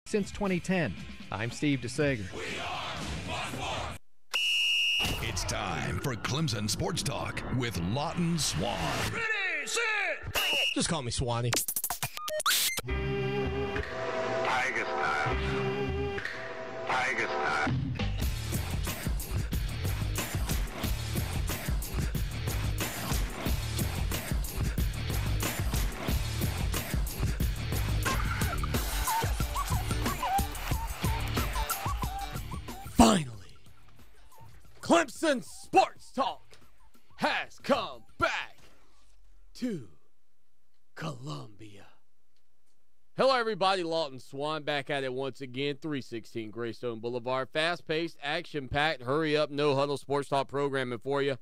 since 2010. I'm Steve DeSager. It's time for Clemson Sports Talk with Lawton Swan. Ready, set, just call me Swanee. Tiger style. Tiger style. Finally, Clemson Sports Talk has come back to Columbia. Hello, everybody. Lawton Swan back at it once again. 316 Greystone Boulevard. Fast-paced, action-packed, hurry-up, no-huddle sports talk programming for you.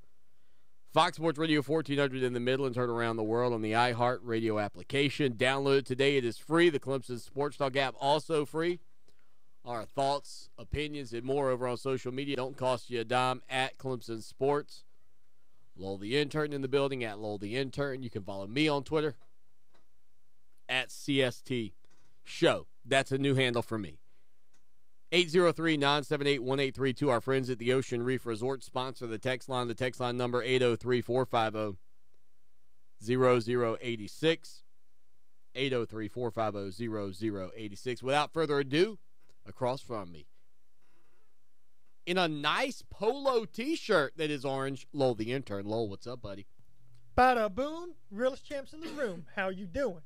Fox Sports Radio 1400 in the Midlands, heard around the world on the iHeart radio application. Download it today. It is free. The Clemson Sports Talk app also free. Our thoughts, opinions, and more over on social media. Don't cost you a dime at Clemson Sports. Lowell the Intern in the building at Lowell the Intern. You can follow me on Twitter at CST Show. That's a new handle for me. 803-978-1832. Our friends at the Ocean Reef Resort sponsor the text line. The text line number 803-450-0086. 803-450-0086. Without further ado, across from me, in a nice polo t-shirt that is orange, Lowell the Intern. Lowell, what's up, buddy? Bada boom, realest champs in the room. How you doing?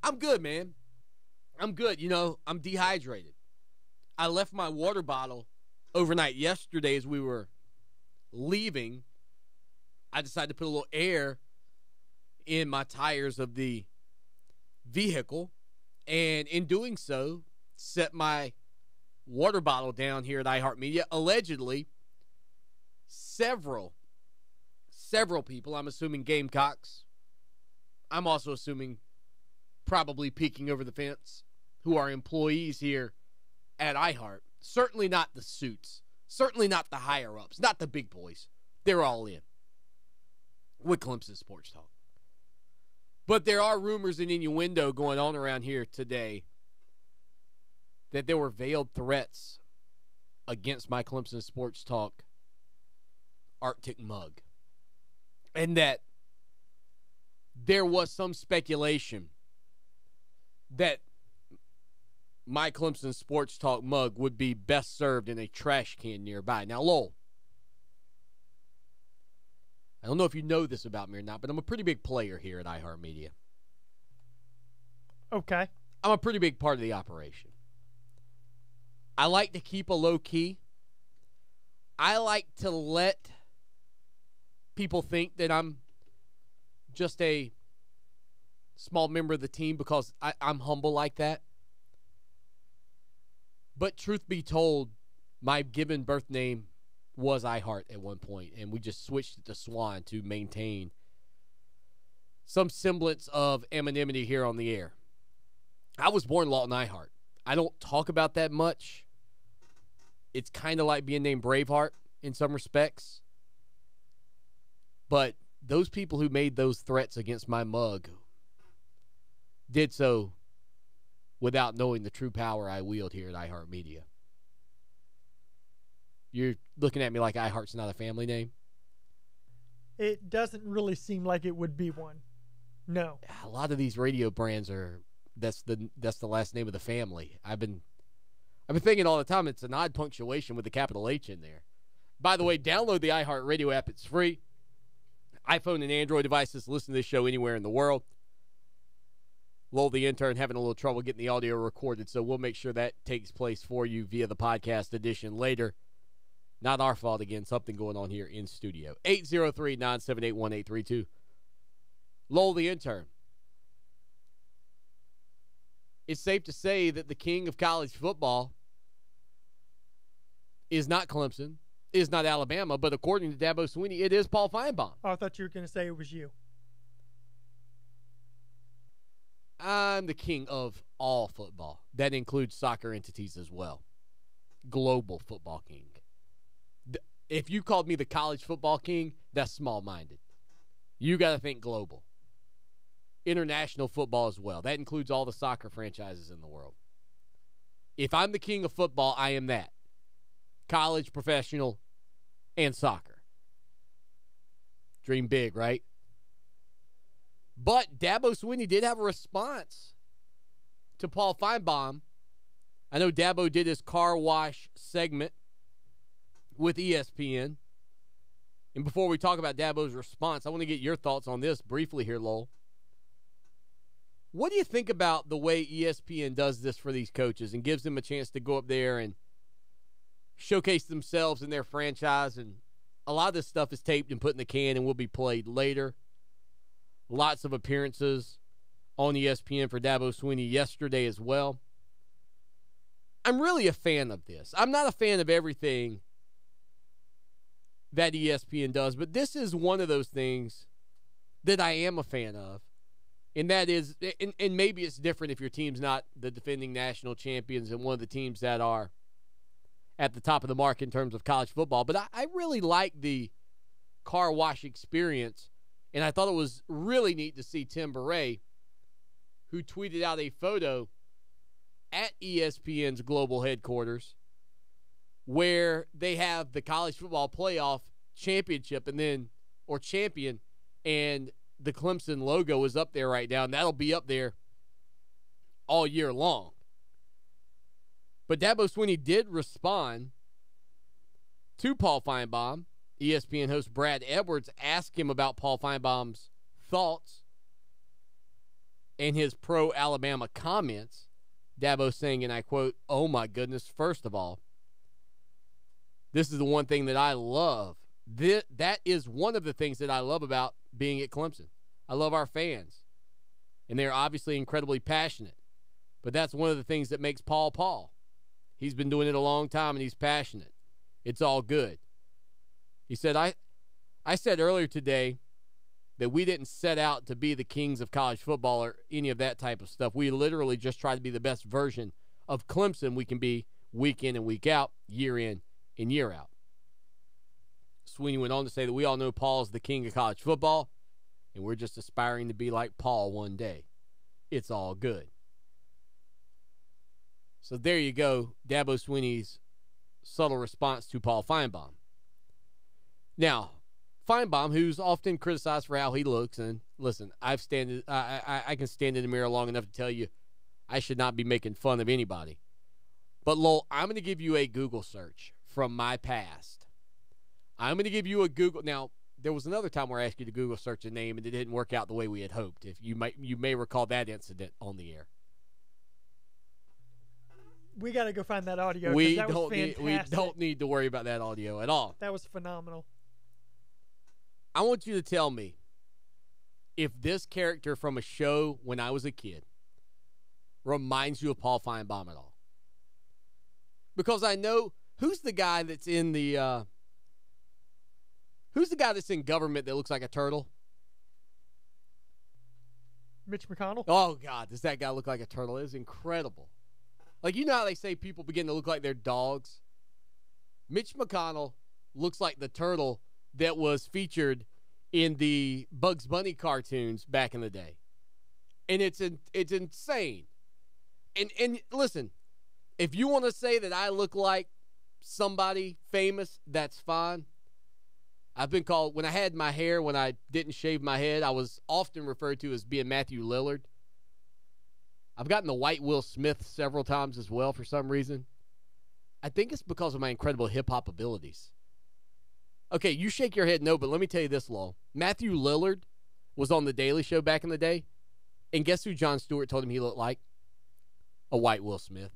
I'm good, man. I'm good. You know, I'm dehydrated. I left my water bottle overnight yesterday as we were leaving. I decided to put a little air in my tires of the vehicle, and in doing so, set my water bottle down here at iHeart Media. Allegedly, several people, I'm assuming Gamecocks, I'm also assuming probably peeking over the fence, who are employees here at iHeart. Certainly not the suits. Certainly not the higher-ups. Not the big boys. They're all in with Clemson Sports Talk. But there are rumors and innuendo going on around here today that there were veiled threats against my Clemson Sports Talk Arctic mug. And that there was some speculation that my Clemson Sports Talk mug would be best served in a trash can nearby. Now, Lowell, I don't know if you know this about me or not, but I'm a pretty big player here at iHeart Media. Okay. I'm a pretty big part of the operation. I like to keep a low key. I like to let people think that I'm just a small member of the team because I'm humble like that. But truth be told, my given birth name was iHeart at one point, and we just switched it to Swan to maintain some semblance of anonymity here on the air. I was born Lawton iHeart. I don't talk about that much. It's kind of like being named Braveheart in some respects. But those people who made those threats against my mug did so without knowing the true power I wield here at iHeart Media. You're looking at me like iHeart's not a family name? It doesn't really seem like it would be one. No. A lot of these radio brands are that's the last name of the family. I've been thinking all the time it's an odd punctuation with the capital H in there. By the way, download the iHeart Radio app. It's free. iPhone and Android devices, listen to this show anywhere in the world. Lowell the Intern having a little trouble getting the audio recorded, so we'll make sure that takes place for you via the podcast edition later. Not our fault again. Something going on here in studio. 803-978-1832. Lowell the Intern. It's safe to say that the king of college football is not Clemson, is not Alabama, but according to Dabo Swinney, it is Paul Feinbaum. Oh, I thought you were going to say it was you. I'm the king of all football. That includes soccer entities as well. Global football king. If you called me the college football king, that's small-minded. You got to think global. International football as well. That includes all the soccer franchises in the world. If I'm the king of football, I am that. College, professional, and soccer. Dream big, right? But Dabo Swinney did have a response to Paul Feinbaum. I know Dabo did his car wash segment with ESPN. And before we talk about Dabo's response, I want to get your thoughts on this briefly here, Lowell. What do you think about the way ESPN does this for these coaches and gives them a chance to go up there and showcase themselves and their franchise? And a lot of this stuff is taped and put in the can and will be played later. Lots of appearances on ESPN for Dabo Swinney yesterday as well. I'm really a fan of this. I'm not a fan of everything that ESPN does, but this is one of those things that I am a fan of. And that is, and maybe it's different if your team's not the defending national champions and one of the teams that are at the top of the mark in terms of college football. But I really like the car wash experience, and I thought it was really neat to see Tim Beret, who tweeted out a photo at ESPN's global headquarters where they have the college football playoff championship champion, and the Clemson logo is up there right now, and that'll be up there all year long. But Dabo Swinney did respond to Paul Feinbaum. ESPN host Brad Edwards asked him about Paul Feinbaum's thoughts and his pro-Alabama comments. Dabo saying, and I quote, "Oh my goodness, first of all, this is the one thing that I love. That is one of the things that I love about being at Clemson. I love our fans, and they're obviously incredibly passionate. But that's one of the things that makes Paul Paul. He's been doing it a long time, and he's passionate. It's all good." He said, I said earlier today that we didn't set out to be the kings of college football or any of that type of stuff. We literally just try to be the best version of Clemson we can be week in and week out, year in and year out. Swinney went on to say that we all know Paul is the king of college football, and we're just aspiring to be like Paul one day. It's all good. So there you go, Dabo Swinney's subtle response to Paul Feinbaum. Now, Feinbaum, who's often criticized for how he looks, and listen, I can stand in the mirror long enough to tell you I should not be making fun of anybody. But, Lowell, I'm going to give you a Google search from my past. I'm going to give you a Google. Now, there was another time where I asked you to Google search a name, and it didn't work out the way we had hoped. If you may recall that incident on the air. We got to go find that audio. We that was fantastic. don't need to worry about that audio at all. That was phenomenal. I want you to tell me if this character from a show when I was a kid reminds you of Paul Feinbaum at all. Because I know who's the guy that's in government that looks like a turtle? Mitch McConnell? Oh, God, does that guy look like a turtle? It is incredible. Like, you know how they say people begin to look like their dogs? Mitch McConnell looks like the turtle that was featured in the Bugs Bunny cartoons back in the day. And it's insane. And listen, if you want to say that I look like somebody famous, that's fine. I've been called, when I had my hair, when I didn't shave my head, I was often referred to as being Matthew Lillard. I've gotten the white Will Smith several times as well for some reason. I think it's because of my incredible hip-hop abilities. Okay, you shake your head no, but let me tell you this, Lowell. Matthew Lillard was on The Daily Show back in the day, and guess who Jon Stewart told him he looked like? A white Will Smith.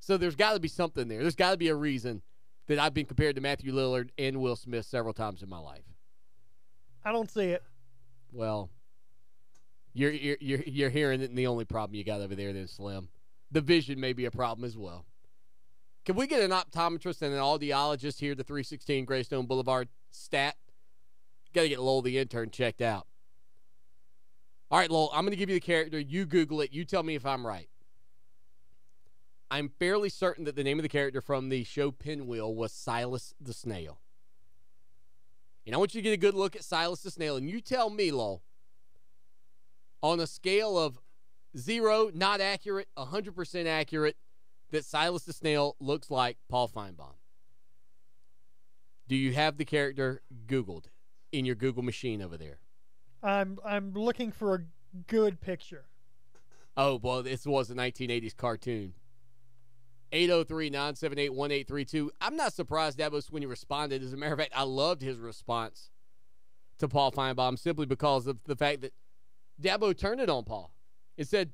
So there's got to be something there. There's got to be a reason that I've been compared to Matthew Lillard and Will Smith several times in my life. I don't see it. Well, you're hearing it, and the only problem you got over there then, Slim. The vision may be a problem as well. Can we get an optometrist and an audiologist here at the 316 Greystone Boulevard stat? Got to get Lowell the intern checked out. All right, Lowell, I'm going to give you the character. You Google it. You tell me if I'm right. I'm fairly certain that the name of the character from the show Pinwheel was Silas the Snail. And I want you to get a good look at Silas the Snail, and you tell me, Lowell, on a scale of 0, not accurate, 100% accurate, that Silas the Snail looks like Paul Feinbaum? Do you have the character Googled in your Google machine over there? I'm looking for a good picture. Oh, well, this was a 1980s cartoon. 803-978-1832. I'm not surprised Dabo Swinney responded. As a matter of fact, I loved his response to Paul Feinbaum simply because of the fact that Dabo turned it on Paul. It said,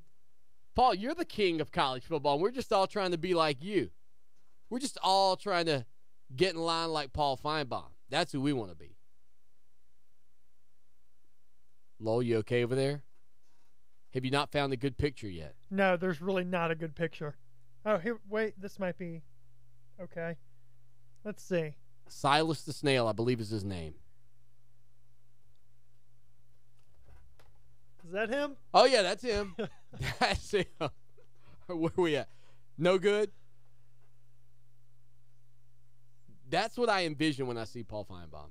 Paul, you're the king of college football, and we're just all trying to be like you. We're just all trying to get in line like Paul Feinbaum. That's who we want to be. Lowell, you okay over there? Have you not found a good picture yet? No, there's really not a good picture. Oh, here, wait, this might be okay. Let's see. Silas the Snail, I believe is his name. Is that him? Oh, yeah, that's him. That's him. Where are we at? No good? That's what I envision when I see Paul Feinbaum.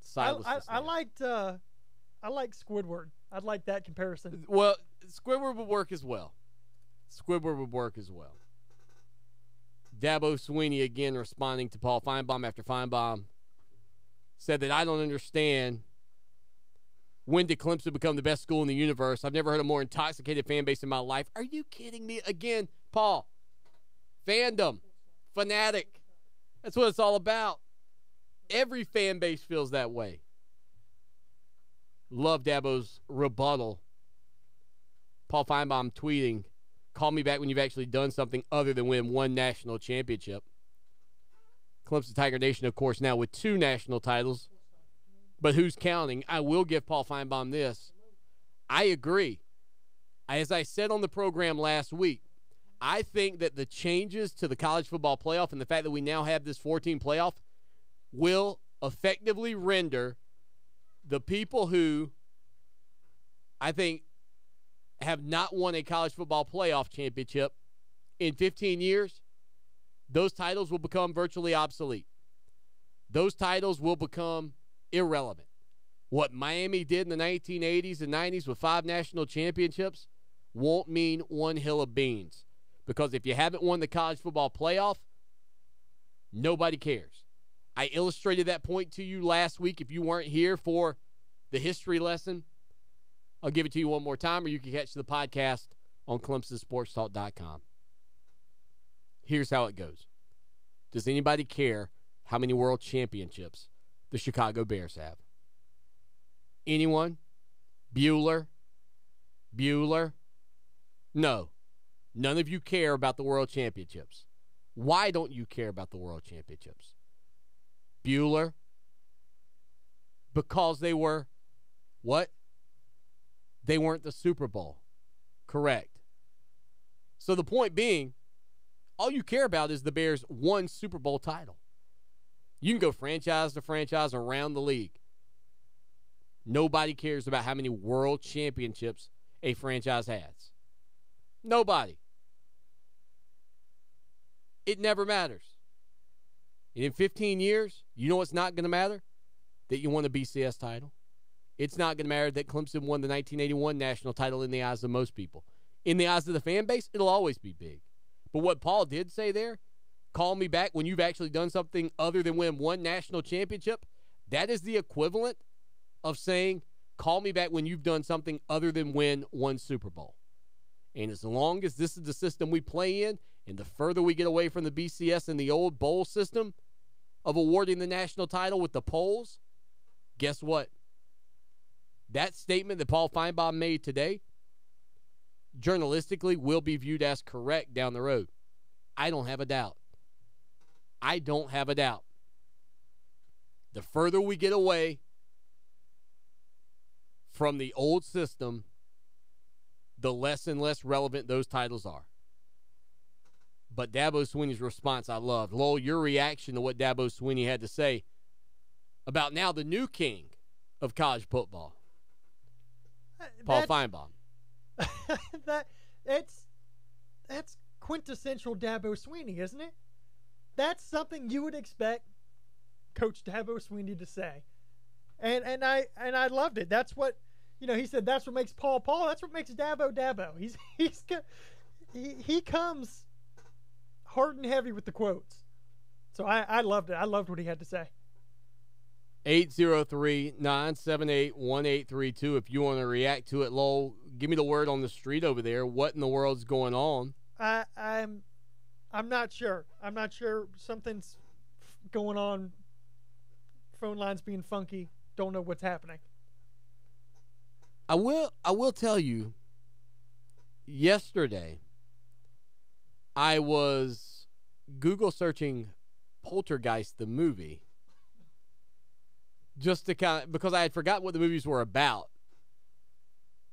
Silas the Snail. I like Squidward. I'd like that comparison. Well, Squidward would work as well. Squidward would work as well. Dabo Swinney again responding to Paul Feinbaum after Feinbaum said that I don't understand. When did Clemson become the best school in the universe? I've never heard a more intoxicated fan base in my life. Are you kidding me? Again, Paul, fandom, fanatic. That's what it's all about. Every fan base feels that way. Love Dabo's rebuttal. Paul Feinbaum tweeting, call me back when you've actually done something other than win one national championship. Clemson Tiger Nation, of course, now with 2 national titles. But who's counting? I will give Paul Feinbaum this. I agree. As I said on the program last week, I think that the changes to the college football playoff and the fact that we now have this 14 playoff will effectively render the people who I think have not won a college football playoff championship in 15 years, those titles will become virtually obsolete. Those titles will become irrelevant. What Miami did in the 1980s and 90s with 5 national championships won't mean one hill of beans. Because if you haven't won the college football playoff, nobody cares. I illustrated that point to you last week. If you weren't here for the history lesson, I'll give it to you one more time, or you can catch the podcast on ClemsonSportsTalk.com. Here's how it goes. Does anybody care how many world championships the Chicago Bears have? Anyone? Bueller? No. None of you care about the world championships. Why don't you care about the world championships? Bueller? Because they were what? They weren't the Super Bowl. Correct. So the point being, all you care about is the Bears' one Super Bowl title. You can go franchise to franchise around the league. Nobody cares about how many world championships a franchise has. Nobody. It never matters. And in 15 years, you know what's not going to matter? That you won a BCS title. It's not going to matter that Clemson won the 1981 national title in the eyes of most people. In the eyes of the fan base, it'll always be big. But what Paul did say there, call me back when you've actually done something other than win one national championship, that is the equivalent of saying, call me back when you've done something other than win one Super Bowl. And as long as this is the system we play in, and the further we get away from the BCS and the old bowl system of awarding the national title with the polls, guess what? That statement that Paul Feinbaum made today, journalistically, will be viewed as correct down the road. I don't have a doubt. I don't have a doubt. The further we get away from the old system, the less and less relevant those titles are. But Dabo Swinney's response I loved. Lowell, your reaction to what Dabo Swinney had to say about now the new king of college football, Paul Feinbaum. That's quintessential Dabo Swinney, isn't it? That's something you would expect Coach Dabo Swinney to say. And I loved it. That's what, he said, that's what makes Paul Paul. That's what makes Dabo Dabo. he comes hard and heavy with the quotes. So I loved it. I loved what he had to say. 803-978-1832. If you want to react to it, Lowell, give me the word on the street over there. What in the world's going on? I'm not sure. I'm not sure. Something's going on. Phone lines being funky. Don't know what's happening. I will tell you, yesterday I was Google searching Poltergeist the movie just to because I had forgotten what the movies were about.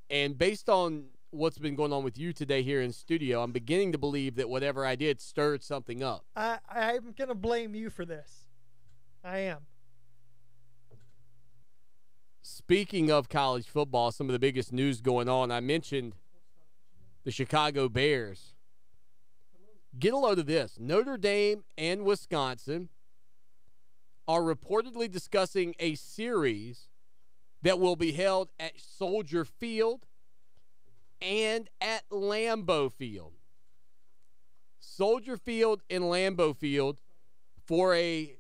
And based on what's been going on with you today here in studio, I'm beginning to believe that whatever I did stirred something up. I'm going to blame you for this. I am. Speaking of college football, some of the biggest news going on, I mentioned the Chicago Bears. Get a load of this. Notre Dame and Wisconsin are reportedly discussing a series that will be held at Soldier Field and at Lambeau Field. Soldier Field and Lambeau Field for a,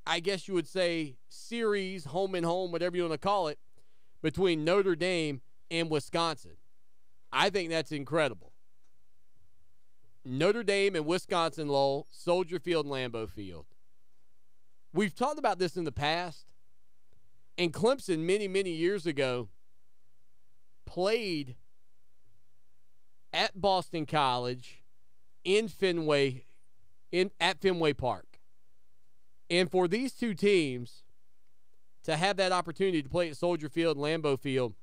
I guess you would say, series, home and home, whatever you want to call it, between Notre Dame and Wisconsin. I think that's incredible. Notre Dame and Wisconsin, Lowell, Soldier Field and Lambeau Field. We've talked about this in the past, and Clemson many, many years ago played at Boston College in Fenway, at Fenway Park. And for these two teams to have that opportunity to play at Soldier Field and Lambeau Field,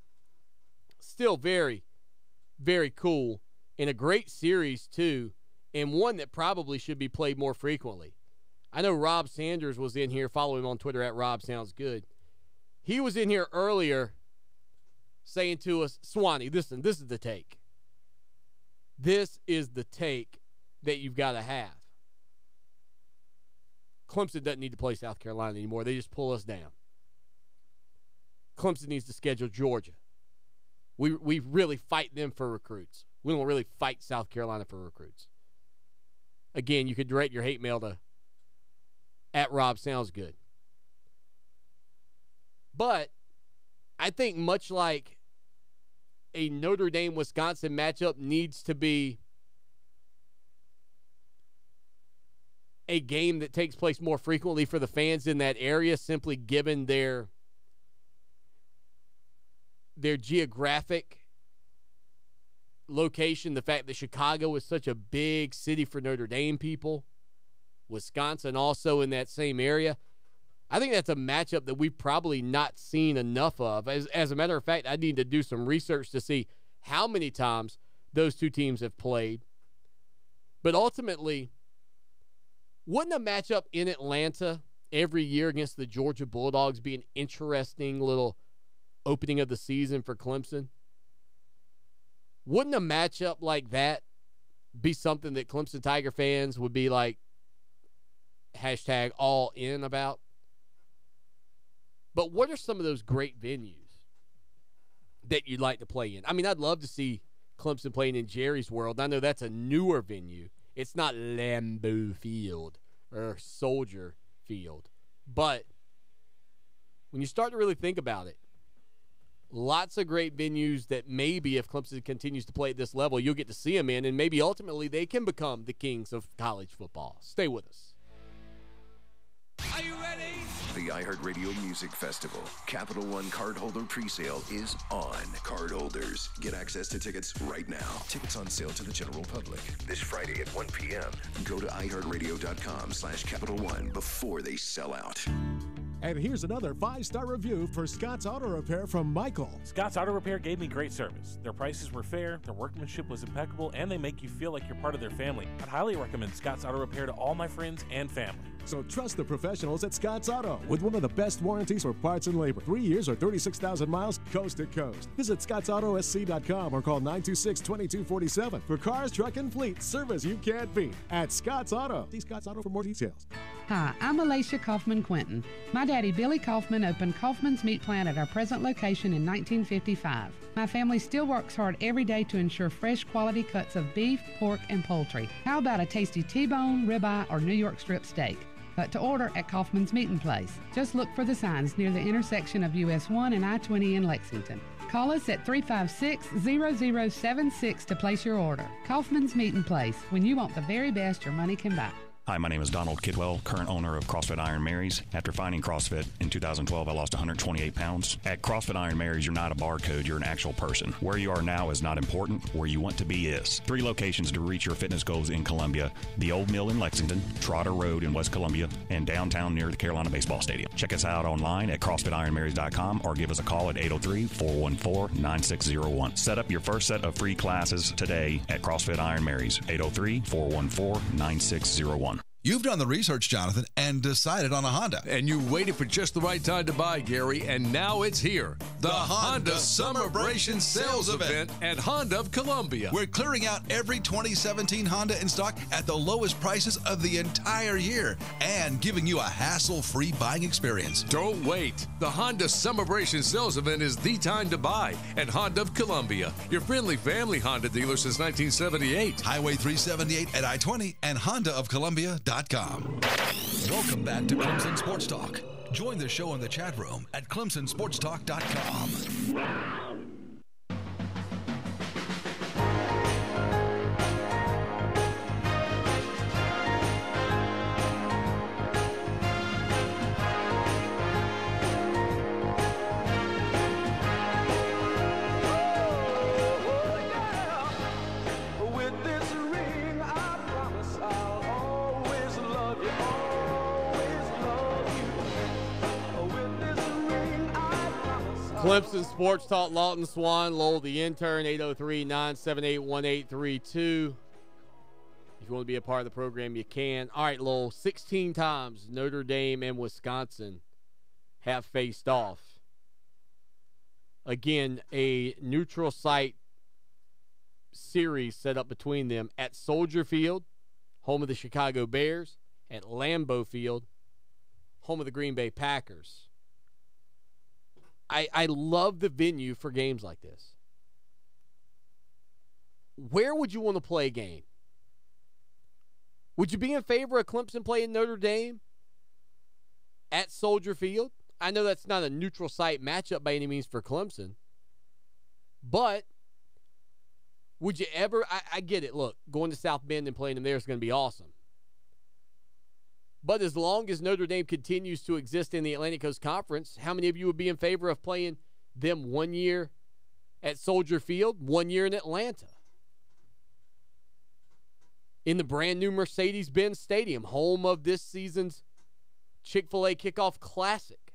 still very, very cool, and a great series too, and one that probably should be played more frequently. I know Rob Sanders was in here. Follow him on Twitter at Rob Sounds Good. He was in here earlier saying to us, Swanee, listen, this is the take. This is the take that you've got to have. Clemson doesn't need to play South Carolina anymore. They just pull us down. Clemson needs to schedule Georgia. We really fight them for recruits. We don't really fight South Carolina for recruits. Again, you could direct your hate mail to at Rob Sounds Good. But I think much like a Notre Dame-Wisconsin matchup needs to be a game that takes place more frequently for the fans in that area, simply given their geographic location, the fact that Chicago is such a big city for Notre Dame people, Wisconsin also in that same area. I think that's a matchup that we've probably not seen enough of. As a matter of fact, I need to do some research to see how many times those two teams have played. But ultimately, wouldn't a matchup in Atlanta every year against the Georgia Bulldogs be an interesting little opening of the season for Clemson? Wouldn't a matchup like that be something that Clemson Tiger fans would be like, hashtag all in about? But what are some of those great venues that you'd like to play in? I mean, I'd love to see Clemson playing in Jerry's World. I know that's a newer venue. It's not Lambeau Field or Soldier Field. But when you start to really think about it, lots of great venues that maybe if Clemson continues to play at this level, you'll get to see them in, and maybe ultimately they can become the kings of college football. Stay with us. Are you ready? The iHeart Radio Music Festival Capital One cardholder presale is on. Cardholders get access to tickets right now. Tickets on sale to the general public this Friday at 1 p.m. Go to iHeartRadio.com/Capital One before they sell out. And here's another 5-star review for Scott's Auto Repair from Michael. Scott's Auto Repair gave me great service. Their prices were fair, their workmanship was impeccable, and they make you feel like you're part of their family. I'd highly recommend Scott's Auto Repair to all my friends and family. So trust the professionals at Scott's Auto with one of the best warranties for parts and labor. 3 years or 36,000 miles coast to coast. Visit scottsautosc.com or call 926-2247 for cars, truck, and fleet service you can't beat at Scott's Auto. See Scott's Auto for more details. Hi, I'm Alicia Kaufman Quinton. My daddy, Billy Kaufman, opened Kaufman's Meat Plant at our present location in 1955. My family still works hard every day to ensure fresh quality cuts of beef, pork, and poultry. How about a tasty T-bone, ribeye, or New York strip steak? But to order at Kaufman's Meat & Place. Just look for the signs near the intersection of US 1 and I-20 in Lexington. Call us at 356-0076 to place your order. Kaufman's Meat & Place, when you want the very best your money can buy. Hi, my name is Donald Kidwell, current owner of CrossFit Iron Mary's. After finding CrossFit in 2012, I lost 128 pounds. At CrossFit Iron Mary's, you're not a barcode, you're an actual person. Where you are now is not important. Where you want to be is. 3 locations to reach your fitness goals in Columbia: the Old Mill in Lexington, Trotter Road in West Columbia, and downtown near the Carolina Baseball Stadium. Check us out online at CrossFitIronMarys.com or give us a call at 803-414-9601. Set up your first set of free classes today at CrossFit Iron Mary's, 803-414-9601. You've done the research, Jonathan, and decided on a Honda. And you waited for just the right time to buy, Gary, and now it's here. The Honda Summerbration Sales Event at Honda of Columbia. We're clearing out every 2017 Honda in stock at the lowest prices of the entire year and giving you a hassle-free buying experience. Don't wait. The Honda Summerbration Sales Event is the time to buy at Honda of Columbia, your friendly family Honda dealer since 1978. Highway 378 at I-20 and HondaofColumbia.com. Welcome back to Clemson Sports Talk. Join the show in the chat room at ClemsonSportsTalk.com. Clemson Sports Talk, Lawton Swan, Lowell the intern, 803-978-1832. If you want to be a part of the program, you can. All right, Lowell, 16 times Notre Dame and Wisconsin have faced off. Again, a neutral site series set up between them at Soldier Field, home of the Chicago Bears, at Lambeau Field, home of the Green Bay Packers. I love the venue for games like this. Where would you want to play a game? Would you be in favor of Clemson playing Notre Dame at Soldier Field? I know that's not a neutral site matchup by any means for Clemson, but would you ever, I get it, look, going to South Bend and playing them there is going to be awesome. But as long as Notre Dame continues to exist in the Atlantic Coast Conference, how many of you would be in favor of playing them 1 year at Soldier Field, 1 year in Atlanta? In the brand new Mercedes-Benz Stadium, home of this season's Chick-fil-A Kickoff Classic.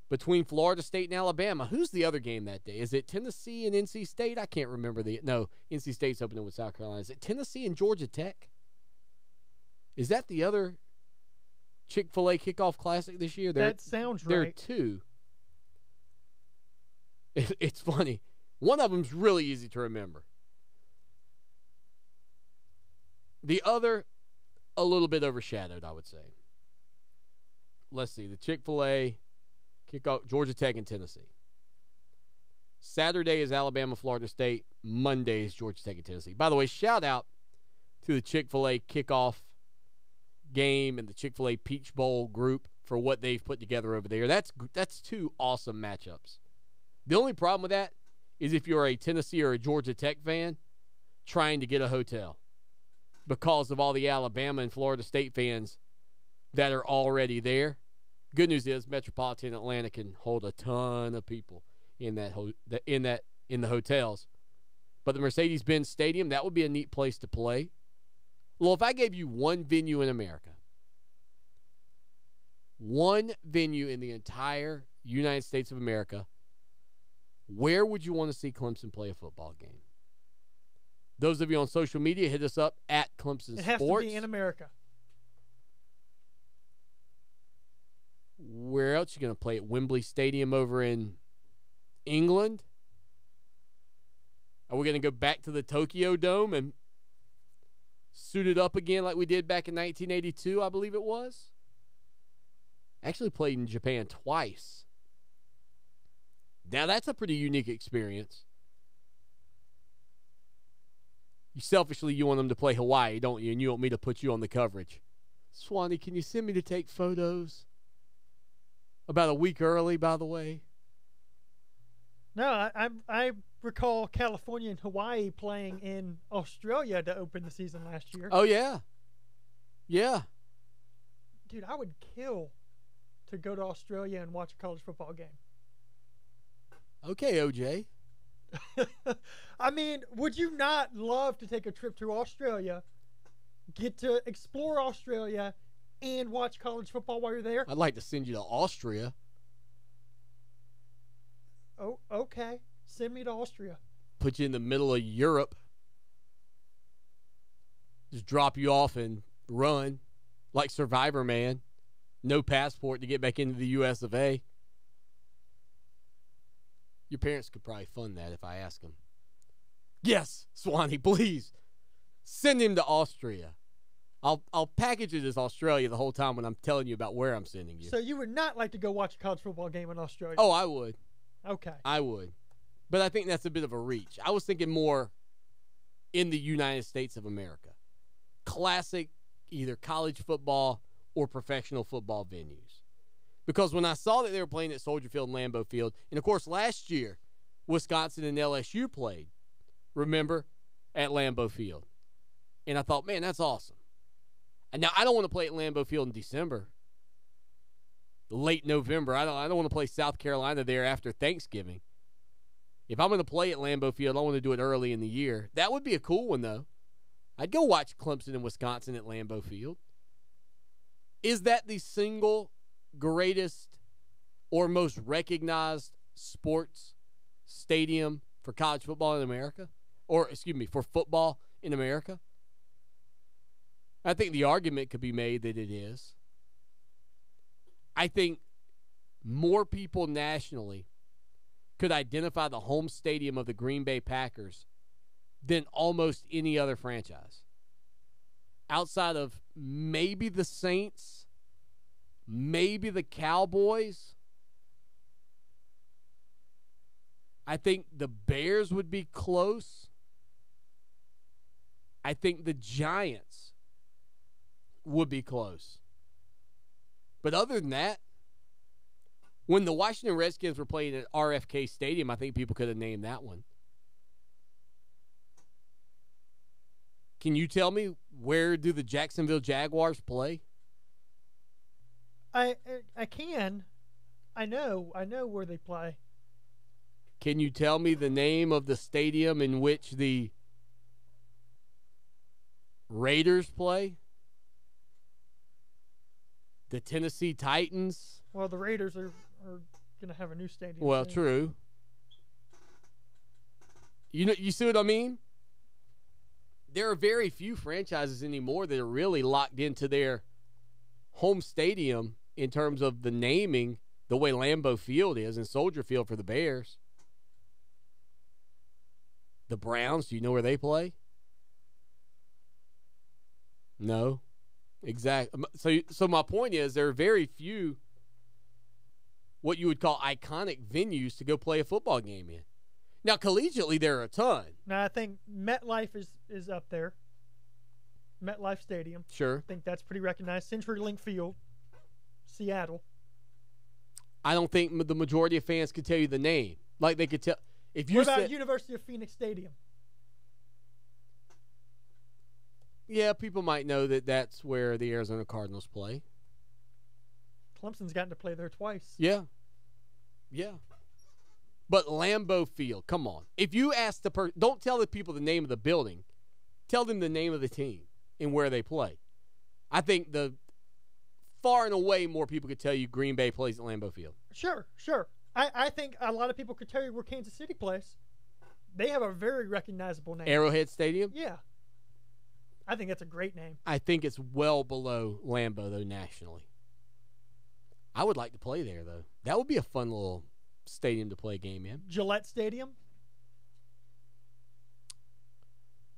Between Florida State and Alabama. Who's the other game that day? Is it Tennessee and NC State? I can't remember No, NC State's opening with South Carolina. Is it Tennessee and Georgia Tech? Is that the other Chick-fil-A Kickoff Classic this year? That sounds right. There are two. It's funny. One of them's really easy to remember. The other, a little bit overshadowed, I would say. Let's see. The Chick-fil-A Kickoff, Georgia Tech and Tennessee. Saturday is Alabama, Florida State. Monday is Georgia Tech and Tennessee. By the way, shout out to the Chick-fil-A Kickoff game and the Chick-fil-A Peach Bowl group for what they've put together over there. That's two awesome matchups. The only problem with that is if you're a Tennessee or a Georgia Tech fan trying to get a hotel because of all the Alabama and Florida State fans that are already there. Good news is Metropolitan Atlanta can hold a ton of people in the hotels. But the Mercedes-Benz Stadium, that would be a neat place to play. Well, if I gave you one venue in America, one venue in the entire United States of America, where would you want to see Clemson play a football game? Those of you on social media, hit us up at Clemson Sports. It has to be in America. Where else you going to play? At Wembley Stadium over in England? Are we going to go back to the Tokyo Dome and suit it up again like we did back in 1982, I believe it was? Actually played in Japan twice. Now, that's a pretty unique experience. Selfishly, you want them to play Hawaii, don't you? And you want me to put you on the coverage. Swanee, can you send me to take photos? About a week early, by the way. No, I recall California and Hawaii playing in Australia to open the season last year. Oh, yeah. Yeah. Dude, I would kill to go to Australia and watch a college football game. Okay, OJ. I mean, would you not love to take a trip to Australia, get to explore Australia, and watch college football while you're there? I'd like to send you to Austria. Oh, okay. Send me to Austria. Put you in the middle of Europe. Just drop you off and run like Survivor Man. No passport to get back into the US of A. Your parents could probably fund that if I ask them. Yes, Swanee, please. Send him to Austria. I'll package it as Australia the whole time when I'm telling you about where I'm sending you. So you would not like to go watch a college football game in Australia? Oh, I would. Okay. I would. But I think that's a bit of a reach. I was thinking more in the United States of America. Classic either college football or professional football venues. Because when I saw that they were playing at Soldier Field and Lambeau Field, and of course last year, Wisconsin and LSU played, remember, at Lambeau Field. And I thought, man, that's awesome. And now I don't want to play at Lambeau Field in December. Late November. I don't want to play South Carolina there after Thanksgiving. If I'm going to play at Lambeau Field, I want to do it early in the year. That would be a cool one, though. I'd go watch Clemson and Wisconsin at Lambeau Field. Is that the single greatest or most recognized sports stadium for college football in America? Or, excuse me, for football in America? I think the argument could be made that it is. I think more people nationally could identify the home stadium of the Green Bay Packers than almost any other franchise. Outside of maybe the Saints, maybe the Cowboys. I think the Bears would be close. I think the Giants would be close. But other than that, when the Washington Redskins were playing at RFK Stadium, I think people could have named that one. Can you tell me, where do the Jacksonville Jaguars play? I can. I know where they play. Can you tell me the name of the stadium in which the Raiders play? The Tennessee Titans? Well, the Raiders are going to have a new stadium. Well, soon. true. You see what I mean? There are very few franchises anymore that are really locked into their home stadium in terms of the naming, the way Lambeau Field is and Soldier Field for the Bears. The Browns, do you know where they play? No. Exactly. So my point is, there are very few what you would call iconic venues to go play a football game in. Now, collegiately, there are a ton. Now, I think MetLife is up there. MetLife Stadium. Sure. I think that's pretty recognized. CenturyLink Field, Seattle. I don't think the majority of fans could tell you the name. Like they could tell. If you What about said, University of Phoenix Stadium? yeah, people might know that that's where the Arizona Cardinals play. Clemson's gotten to play there twice. Yeah. Yeah. But Lambeau Field, come on. If you ask the don't tell the people the name of the building. Tell them the name of the team and where they play. I think the far and away more people could tell you Green Bay plays at Lambeau Field. Sure. I think a lot of people could tell you where Kansas City plays. They have a very recognizable name. Arrowhead Stadium? Yeah. I think that's a great name. I think it's well below Lambeau, though, nationally. I would like to play there, though. That would be a fun little stadium to play a game in. Gillette Stadium?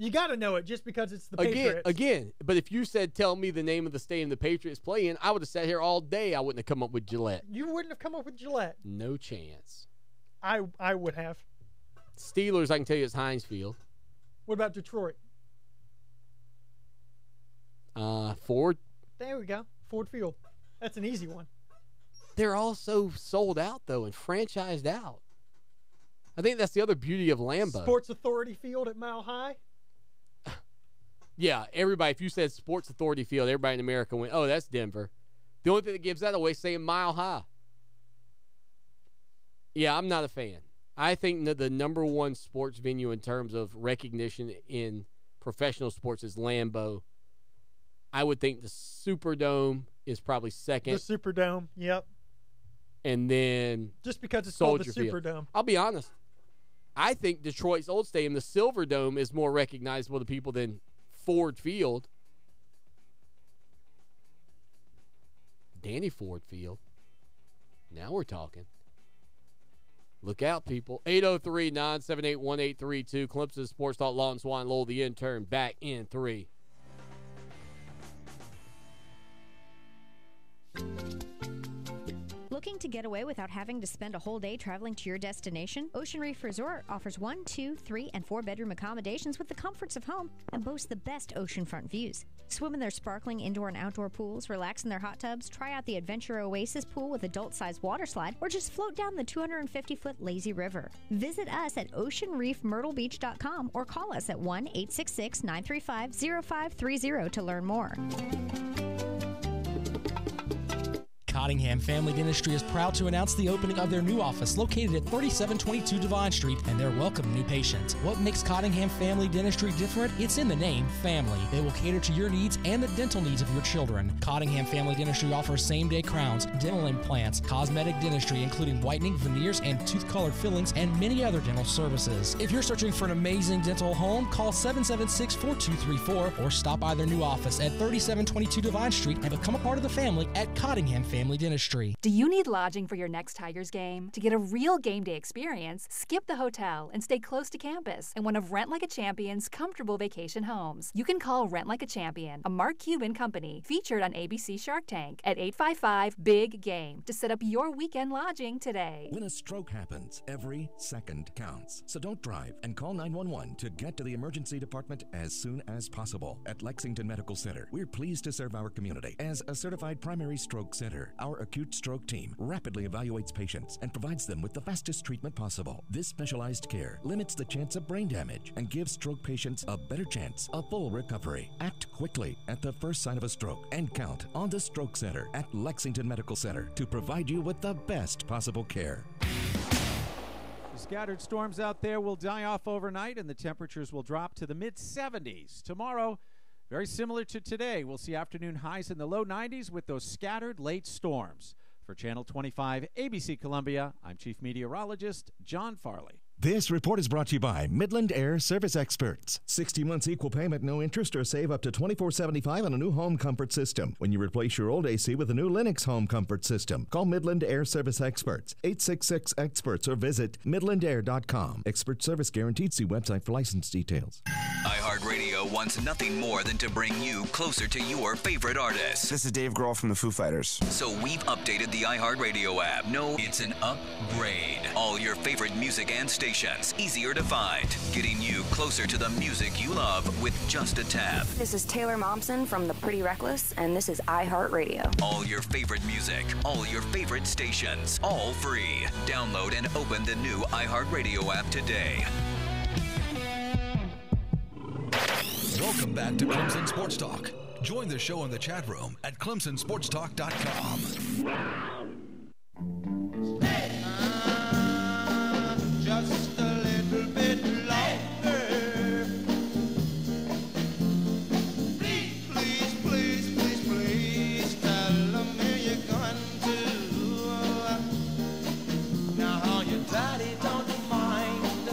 You got to know it just because it's the Patriots. Again, but if you said, tell me the name of the stadium the Patriots play in, I would have sat here all day. I wouldn't have come up with Gillette. You wouldn't have come up with Gillette. No chance. I would have. Steelers, I can tell you, it's Heinz Field. What about Detroit? Ford. There we go. Ford Field. That's an easy one. They're all so sold out, though, and franchised out. I think that's the other beauty of Lambeau. Sports Authority Field at Mile High? Yeah, everybody, if you said Sports Authority Field, everybody in America went, oh, that's Denver. The only thing that gives that away is saying Mile High. Yeah, I'm not a fan. I think that the number one sports venue in terms of recognition in professional sports is Lambeau. I would think the Superdome is probably second. The Superdome, yep. And then just because it's Soldier called the Field. Superdome. I'll be honest. I think Detroit's old stadium, the Silverdome, is more recognizable to people than Ford Field. Danny Ford Field. Now we're talking. Look out, people. 803-978-1832. Clemson Sports Talk, Lawton Swan, Lowell, the intern, back in 3. Looking to get away without having to spend a whole day traveling to your destination? Ocean Reef Resort offers 1, 2, 3, and 4-bedroom accommodations with the comforts of home and boasts the best oceanfront views. Swim in their sparkling indoor and outdoor pools, relax in their hot tubs, try out the Adventure Oasis pool with adult-sized water slide, or just float down the 250-foot lazy river. Visit us at oceanreefmyrtlebeach.com or call us at 1-866-935-0530 to learn more. Cottingham Family Dentistry is proud to announce the opening of their new office located at 3722 Devine Street and their welcome new patients. What makes Cottingham Family Dentistry different? It's in the name, family. They will cater to your needs and the dental needs of your children. Cottingham Family Dentistry offers same-day crowns, dental implants, cosmetic dentistry including whitening, veneers, and tooth-colored fillings, and many other dental services. If you're searching for an amazing dental home, call 776-4234 or stop by their new office at 3722 Devine Street and become a part of the family at Cottingham Family Dentistry. Do you need lodging for your next Tigers game? To get a real game day experience, skip the hotel and stay close to campus in one of Rent Like a Champion's comfortable vacation homes. You can call Rent Like a Champion, a Mark Cuban company featured on ABC Shark Tank at 855-BIG-GAME to set up your weekend lodging today. When a stroke happens, every second counts. So don't drive and call 911 to get to the emergency department as soon as possible. At Lexington Medical Center, we're pleased to serve our community. As a certified primary stroke center, our acute stroke team rapidly evaluates patients and provides them with the fastest treatment possible. This specialized care limits the chance of brain damage and gives stroke patients a better chance of full recovery. Act quickly at the first sign of a stroke and count on the Stroke Center at Lexington Medical Center to provide you with the best possible care. The scattered storms out there will die off overnight and the temperatures will drop to the mid-70s. Tomorrow, very similar to today, we'll see afternoon highs in the low 90s with those scattered late storms. For Channel 25 ABC Columbia, I'm Chief Meteorologist John Farley. This report is brought to you by Midland Air Service Experts. 60 months equal payment, no interest, or save up to $24.75 on a new home comfort system when you replace your old AC with a new Lennox home comfort system. Call Midland Air Service Experts, 866-EXPERTS, or visit midlandair.com. Expert service guaranteed. See website for license details. iHeartRadio wants nothing more than to bring you closer to your favorite artists. This is Dave Grohl from the Foo Fighters. So we've updated the iHeartRadio app. No, it's an upgrade. All your favorite music and stations easier to find, getting you closer to the music you love with just a tap. This is Taylor Momsen from The Pretty Reckless, and this is iHeartRadio. All your favorite music, all your favorite stations, all free. Download and open the new iHeartRadio app today. Welcome back to Clemson Sports Talk. Join the show in the chat room at clemsonsportstalk.com. Just a little bit longer. Please, please, please, please, please tell me you're going to. Now your daddy don't mind.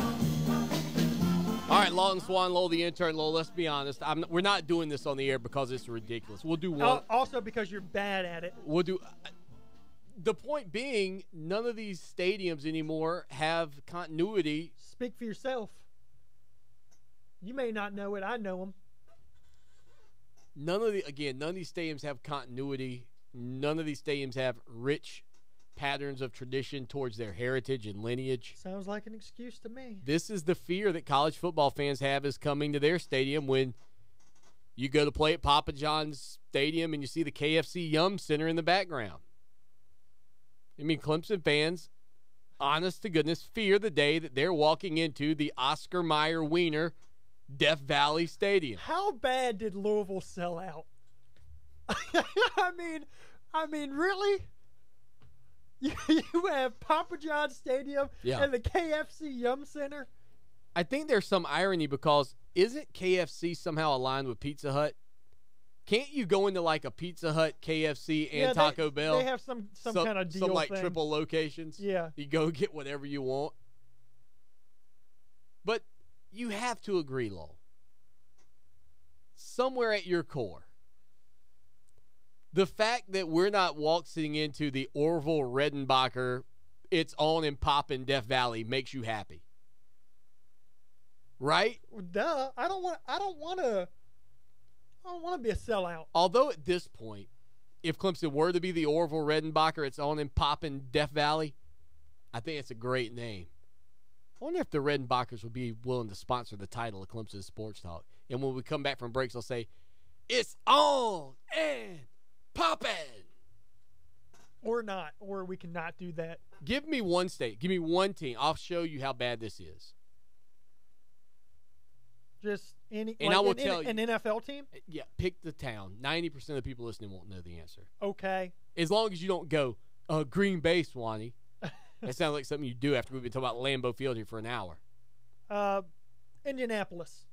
All right, Lawton Swan, Lowell, the intern. Lowell, let's be honest. We're not doing this on the air because it's ridiculous. We'll do one. Also because you're bad at it. We'll do. The point being, none of these stadiums anymore have continuity. Speak for yourself. You may not know it. I know them. None of these stadiums have continuity. None of these stadiums have rich patterns of tradition towards their heritage and lineage. Sounds like an excuse to me. This is the fear that college football fans have is coming to their stadium when you go to play at Papa John's Stadium and you see the KFC Yum Center in the background. I mean, Clemson fans, honest to goodness, fear the day that they're walking into the Oscar Mayer Wiener Death Valley Stadium. How bad did Louisville sell out? I mean, really? You have Papa John's Stadium and the KFC Yum Center? I think there's some irony because isn't KFC somehow aligned with Pizza Hut? Can't you go into like a Pizza Hut, KFC, and Taco Bell? They have some kind of deal some like thing. triple locations. Yeah. You go get whatever you want. But you have to agree, Lowell. Somewhere at your core, the fact that we're not waltzing into the Orville Redenbacher, it's on and poppin' Death Valley makes you happy. Right? Duh. I don't want to be a sellout. Although at this point, if Clemson were to be the Orville Redenbacher, it's on and poppin' Death Valley, I think it's a great name. I wonder if the Redenbachers would be willing to sponsor the title of Clemson Sports Talk. And when we come back from breaks, they'll say, it's on and poppin'. Or not. Or we cannot do that. Give me one state. Give me one team. I'll show you how bad this is. Just any, and I will tell you, an NFL team? Yeah, pick the town. 90% of the people listening won't know the answer. Okay. As long as you don't go, Green Bay, Swanee. That sounds like something you do after we've been talking about Lambeau Field here for an hour. Indianapolis.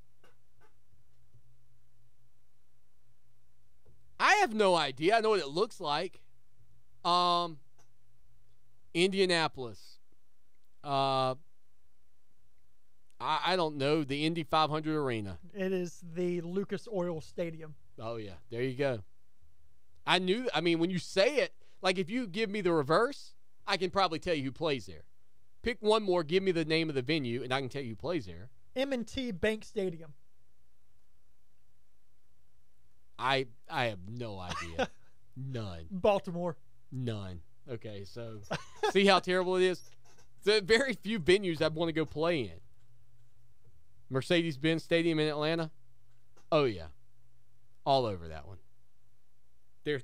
I have no idea. I know what it looks like. Indianapolis. I don't know. The Indy 500 Arena. It is the Lucas Oil Stadium. Oh, yeah. There you go. I mean, when you say it, like if you give me the reverse, I can probably tell you who plays there. Pick one more, give me the name of the venue, and I can tell you who plays there. M&T Bank Stadium. I have no idea. None. Baltimore. None. Okay, so see how terrible it is? There are very few venues I'd want to go play in. Mercedes-Benz Stadium in Atlanta? Oh, yeah. All over that one.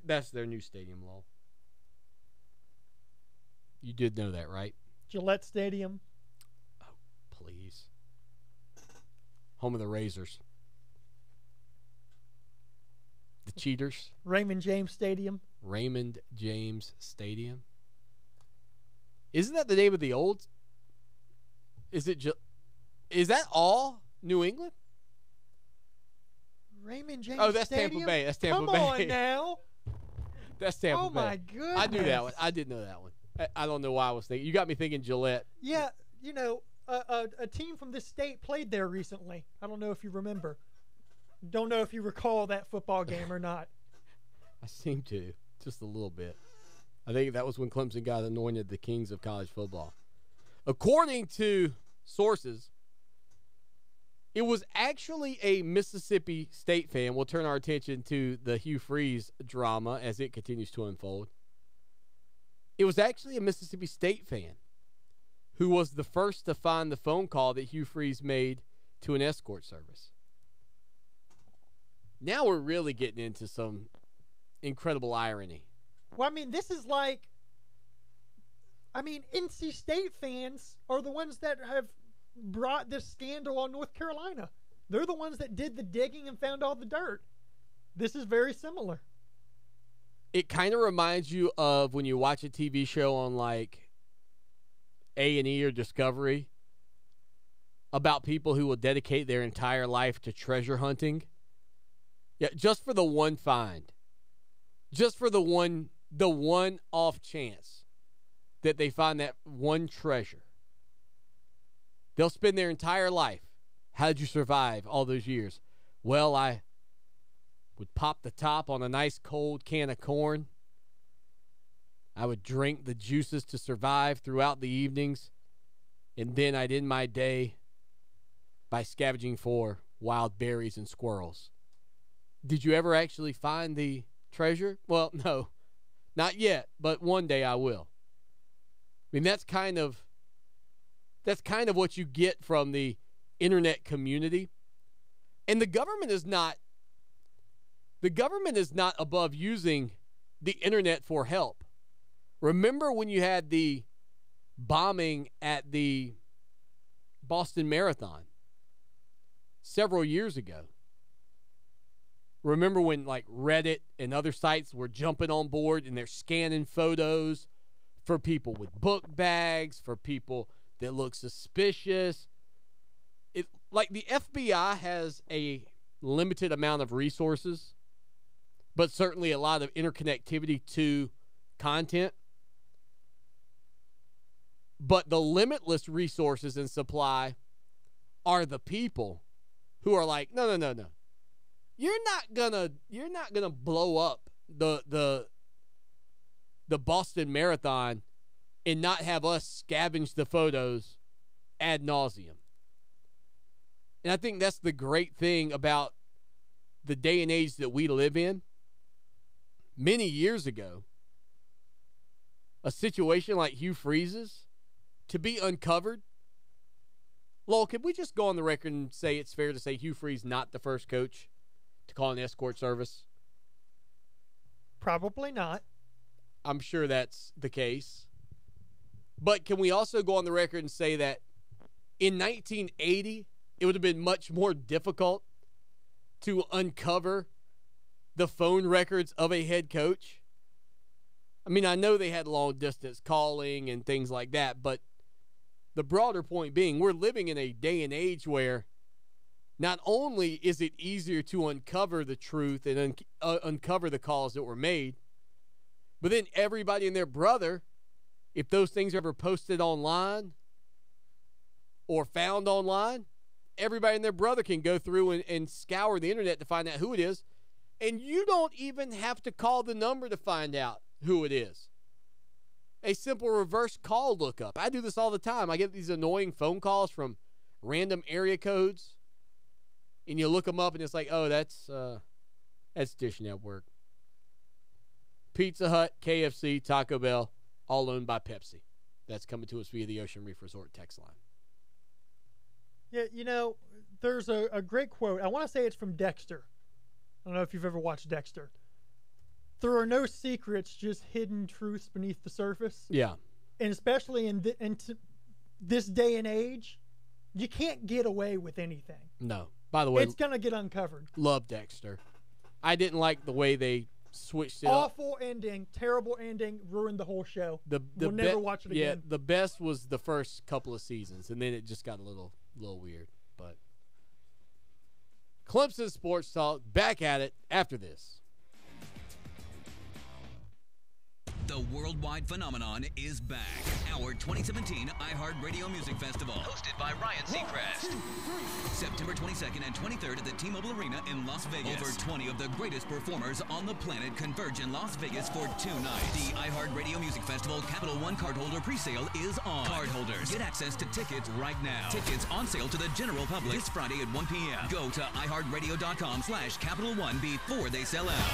That's their new stadium, Lowell. You did know that, right? Gillette Stadium. Oh, please. Home of the Razors. The Cheaters. Raymond James Stadium. Raymond James Stadium. Isn't that the name of the old? Is that all New England? Raymond James. Oh, that's Stadium? Tampa Bay. That's Tampa Bay. Come on now. That's Tampa Bay. Oh my goodness. I knew that one. I did know that one. I don't know why I was thinking. You got me thinking Gillette. Yeah, you know, a team from this state played there recently. I don't know if you remember. Don't know if you recall that football game or not. I seem to, just a little bit. I think that was when Clemson got anointed the kings of college football. According to sources, it was actually a Mississippi State fan. We'll turn our attention to the Hugh Freeze drama as it continues to unfold. It was actually a Mississippi State fan who was the first to find the phone call that Hugh Freeze made to an escort service. Now we're really getting into some incredible irony. Well, I mean, this is like, NC State fans are the ones that have brought this scandal on North Carolina. They're the ones that did the digging and found all the dirt. This is very similar. It kind of reminds you of when you watch a TV show on like A&E or Discovery about people who will dedicate their entire life to treasure hunting. Yeah, just for the one find. Just for the one off chance that they find that one treasure. They'll spend their entire life. How did you survive all those years? Well, I would pop the top on a nice cold can of corn. I would drink the juices to survive throughout the evenings, and then I'd end my day by scavenging for wild berries and squirrels. Did you ever actually find the treasure? Well, no, not yet, but one day I will. I mean, that's kind of what you get from the internet community. And the government is not above using the internet for help. Remember when you had the bombing at the Boston Marathon several years ago? Remember when like Reddit and other sites were jumping on board and they're scanning photos for people with book bags, for people that look suspicious? Like the FBI has a limited amount of resources, but certainly a lot of interconnectivity to content. But the limitless resources and supply are the people who are like, no. You're not gonna blow up the Boston Marathon and not have us scavenge the photos ad nauseum. And I think that's the great thing about the day and age that we live in. Many years ago, a situation like Hugh Freeze's, to be uncovered. Lowell, could we just go on the record and say it's fair to say Hugh Freeze not the first coach to call an escort service? Probably not. I'm sure that's the case. But can we also go on the record and say that in 1980, it would have been much more difficult to uncover the phone records of a head coach? I mean, I know they had long-distance calling and things like that, but the broader point being, we're living in a day and age where not only is it easier to uncover the truth and uncover the calls that were made, but then everybody and their brother, if those things are ever posted online or found online, everybody and their brother can go through and scour the internet to find out who it is, and you don't even have to call the number to find out who it is. A simple reverse call lookup. I do this all the time. I get these annoying phone calls from random area codes, and you look them up, and it's like, oh, that's Dish Network. Pizza Hut, KFC, Taco Bell, all owned by Pepsi. That's coming to us via the Ocean Reef Resort text line. Yeah, you know, there's a great quote. I want to say it's from Dexter. I don't know if you've ever watched Dexter. There are no secrets, just hidden truths beneath the surface. Yeah. And especially in this day and age, you can't get away with anything. No. By the way, it's going to get uncovered. Love Dexter. I didn't like the way they switched it Awful up. ending, terrible ending, ruined the whole show. We'll never watch it again. Yeah, the best was the first couple of seasons, and then it just got a little weird. But Clemson Sports Talk, back at it after this. The worldwide phenomenon is back. Our 2017 iHeart Radio Music Festival, hosted by Ryan Seacrest. September 22nd and 23rd at the T-Mobile Arena in Las Vegas. Over 20 of the greatest performers on the planet converge in Las Vegas for 2 nights. The iHeart Radio Music Festival Capital One cardholder presale is on. Cardholders, get access to tickets right now. Tickets on sale to the general public this Friday at 1 p.m. Go to iHeartRadio.com/Capital One before they sell out.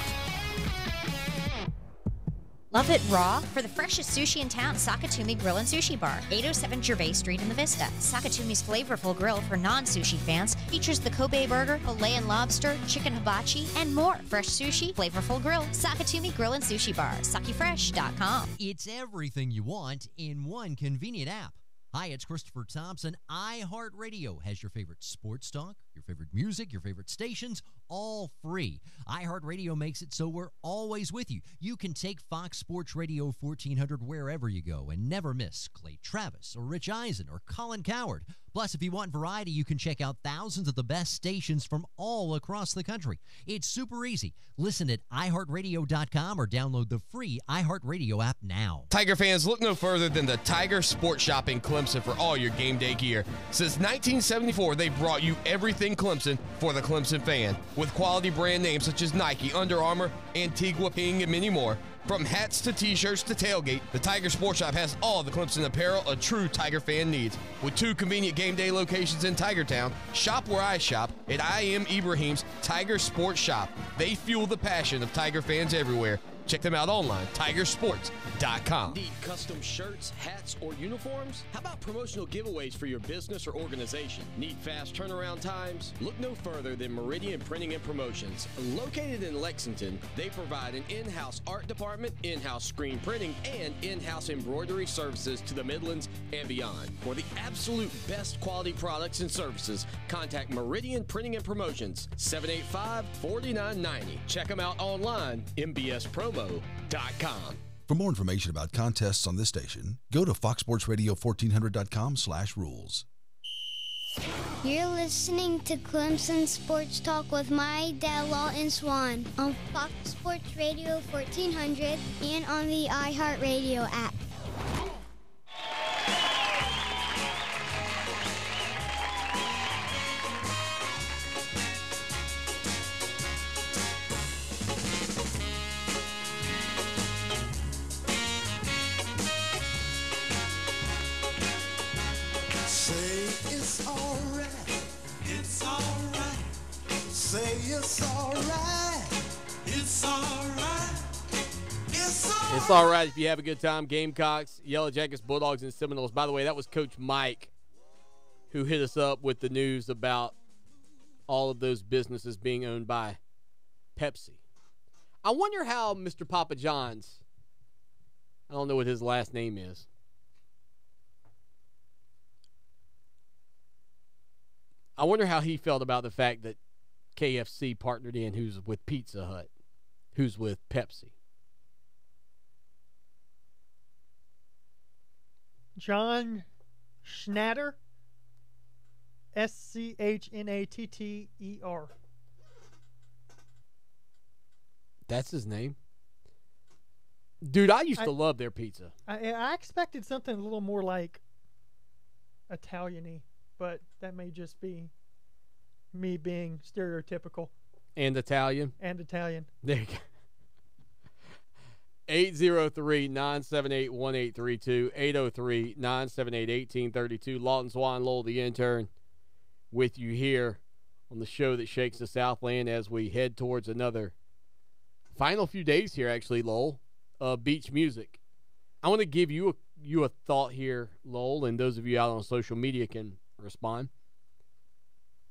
Love it raw? For the freshest sushi in town, Sakatumi Grill and Sushi Bar, 807 Gervais Street in the Vista. Sakatumi's flavorful grill for non-sushi fans features the Kobe burger, filet and lobster, chicken hibachi, and more. Fresh sushi, flavorful grill, Sakatumi Grill and Sushi Bar, sakifresh.com. It's everything you want in one convenient app. Hi, it's Christopher Thompson. iHeartRadio has your favorite sports talk, your favorite music, your favorite stations, all free. iHeartRadio makes it so we're always with you. You can take Fox Sports Radio 1400 wherever you go and never miss Clay Travis or Rich Eisen or Colin Cowherd. Plus, if you want variety, you can check out thousands of the best stations from all across the country. It's super easy. Listen at iHeartRadio.com or download the free iHeartRadio app now. Tiger fans, look no further than the Tiger Sports Shop in Clemson for all your game day gear. Since 1974, they've brought you everything everything Clemson for the Clemson fan. With quality brand names such as Nike, Under Armour, Antigua, Ping, and many more. From hats to t-shirts to tailgate, the Tiger Sports Shop has all the Clemson apparel a true Tiger fan needs. With 2 convenient game day locations in Tigertown, shop where I shop at I Am Ibrahim's Tiger Sports Shop. They fuel the passion of Tiger fans everywhere. Check them out online, tigersports.com. Need custom shirts, hats, or uniforms? How about promotional giveaways for your business or organization? Need fast turnaround times? Look no further than Meridian Printing and Promotions. Located in Lexington, they provide an in-house art department, in-house screen printing, and in-house embroidery services to the Midlands and beyond. For the absolute best quality products and services, contact Meridian Printing and Promotions, 785-4990. Check them out online, mbspromo.com. For more information about contests on this station, go to foxsportsradio1400.com/rules. You're listening to Clemson Sports Talk with my dad, Lawton Swan, on Fox Sports Radio 1400 and on the iHeart Radio app. It's all right if you have a good time. Gamecocks, Yellow Jackets, Bulldogs, and Seminoles. By the way, that was Coach Mike who hit us up with the news about all of those businesses being owned by Pepsi. I wonder how Mr. Papa John's, I don't know what his last name is, I wonder how he felt about the fact that KFC partnered in who's with Pizza Hut, who's with Pepsi. John Schnatter, Schnatter. That's his name? Dude, I used to love their pizza. I expected something a little more like Italian-y, but that may just be me being stereotypical. And Italian? And Italian. There you go. 803-978-1832, 803-978-1832. Lawton Swan Lowell, the intern, with you here on the show that shakes the Southland as we head towards another final few days here, actually, Lowell, beach music. I want to give you a thought here, Lowell, and those of you out on social media can respond.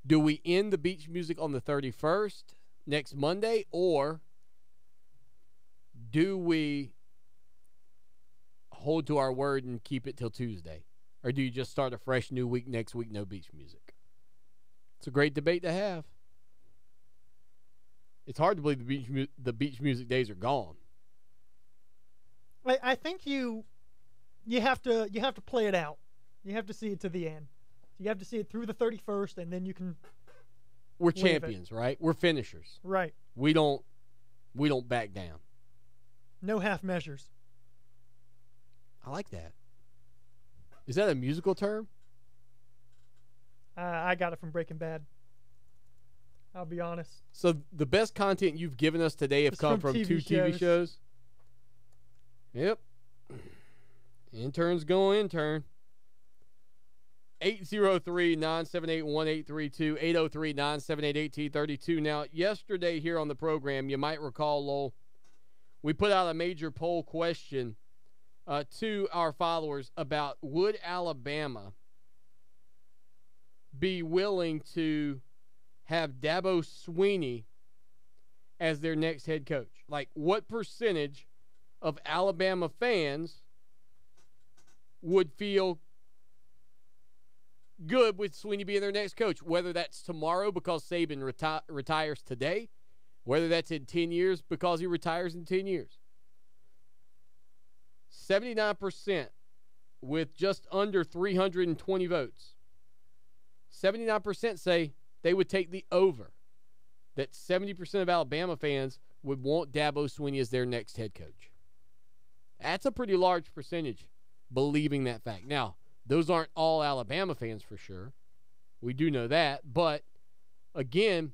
Do we end the beach music on the 31st, next Monday, or do we hold to our word and keep it till Tuesday? Or do you just start a fresh new week next week, no beach music? It's a great debate to have. It's hard to believe the beach music days are gone. I think you have to play it out. You have to see it to the end. You have to see it through the 31st, and then you can. We're champions, right? We're finishers. Right. We don't back down. No half measures. I like that. Is that a musical term? I got it from Breaking Bad. I'll be honest. So the best content you've given us today have come from two TV shows? Yep. Interns go intern. 803-978-1832, 803-978-1832. Now, yesterday here on the program, you might recall, Lowell, we put out a major poll question to our followers about would Alabama be willing to have Dabo Swinney as their next head coach? Like, what percentage of Alabama fans would feel good with Swinney being their next coach, whether that's tomorrow because Saban retires today, whether that's in 10 years because he retires in 10 years. 79% with just under 320 votes. 79% say they would take the over, that 70% of Alabama fans would want Dabo Swinney as their next head coach. That's a pretty large percentage believing that fact. Now, those aren't all Alabama fans for sure. We do know that, but again,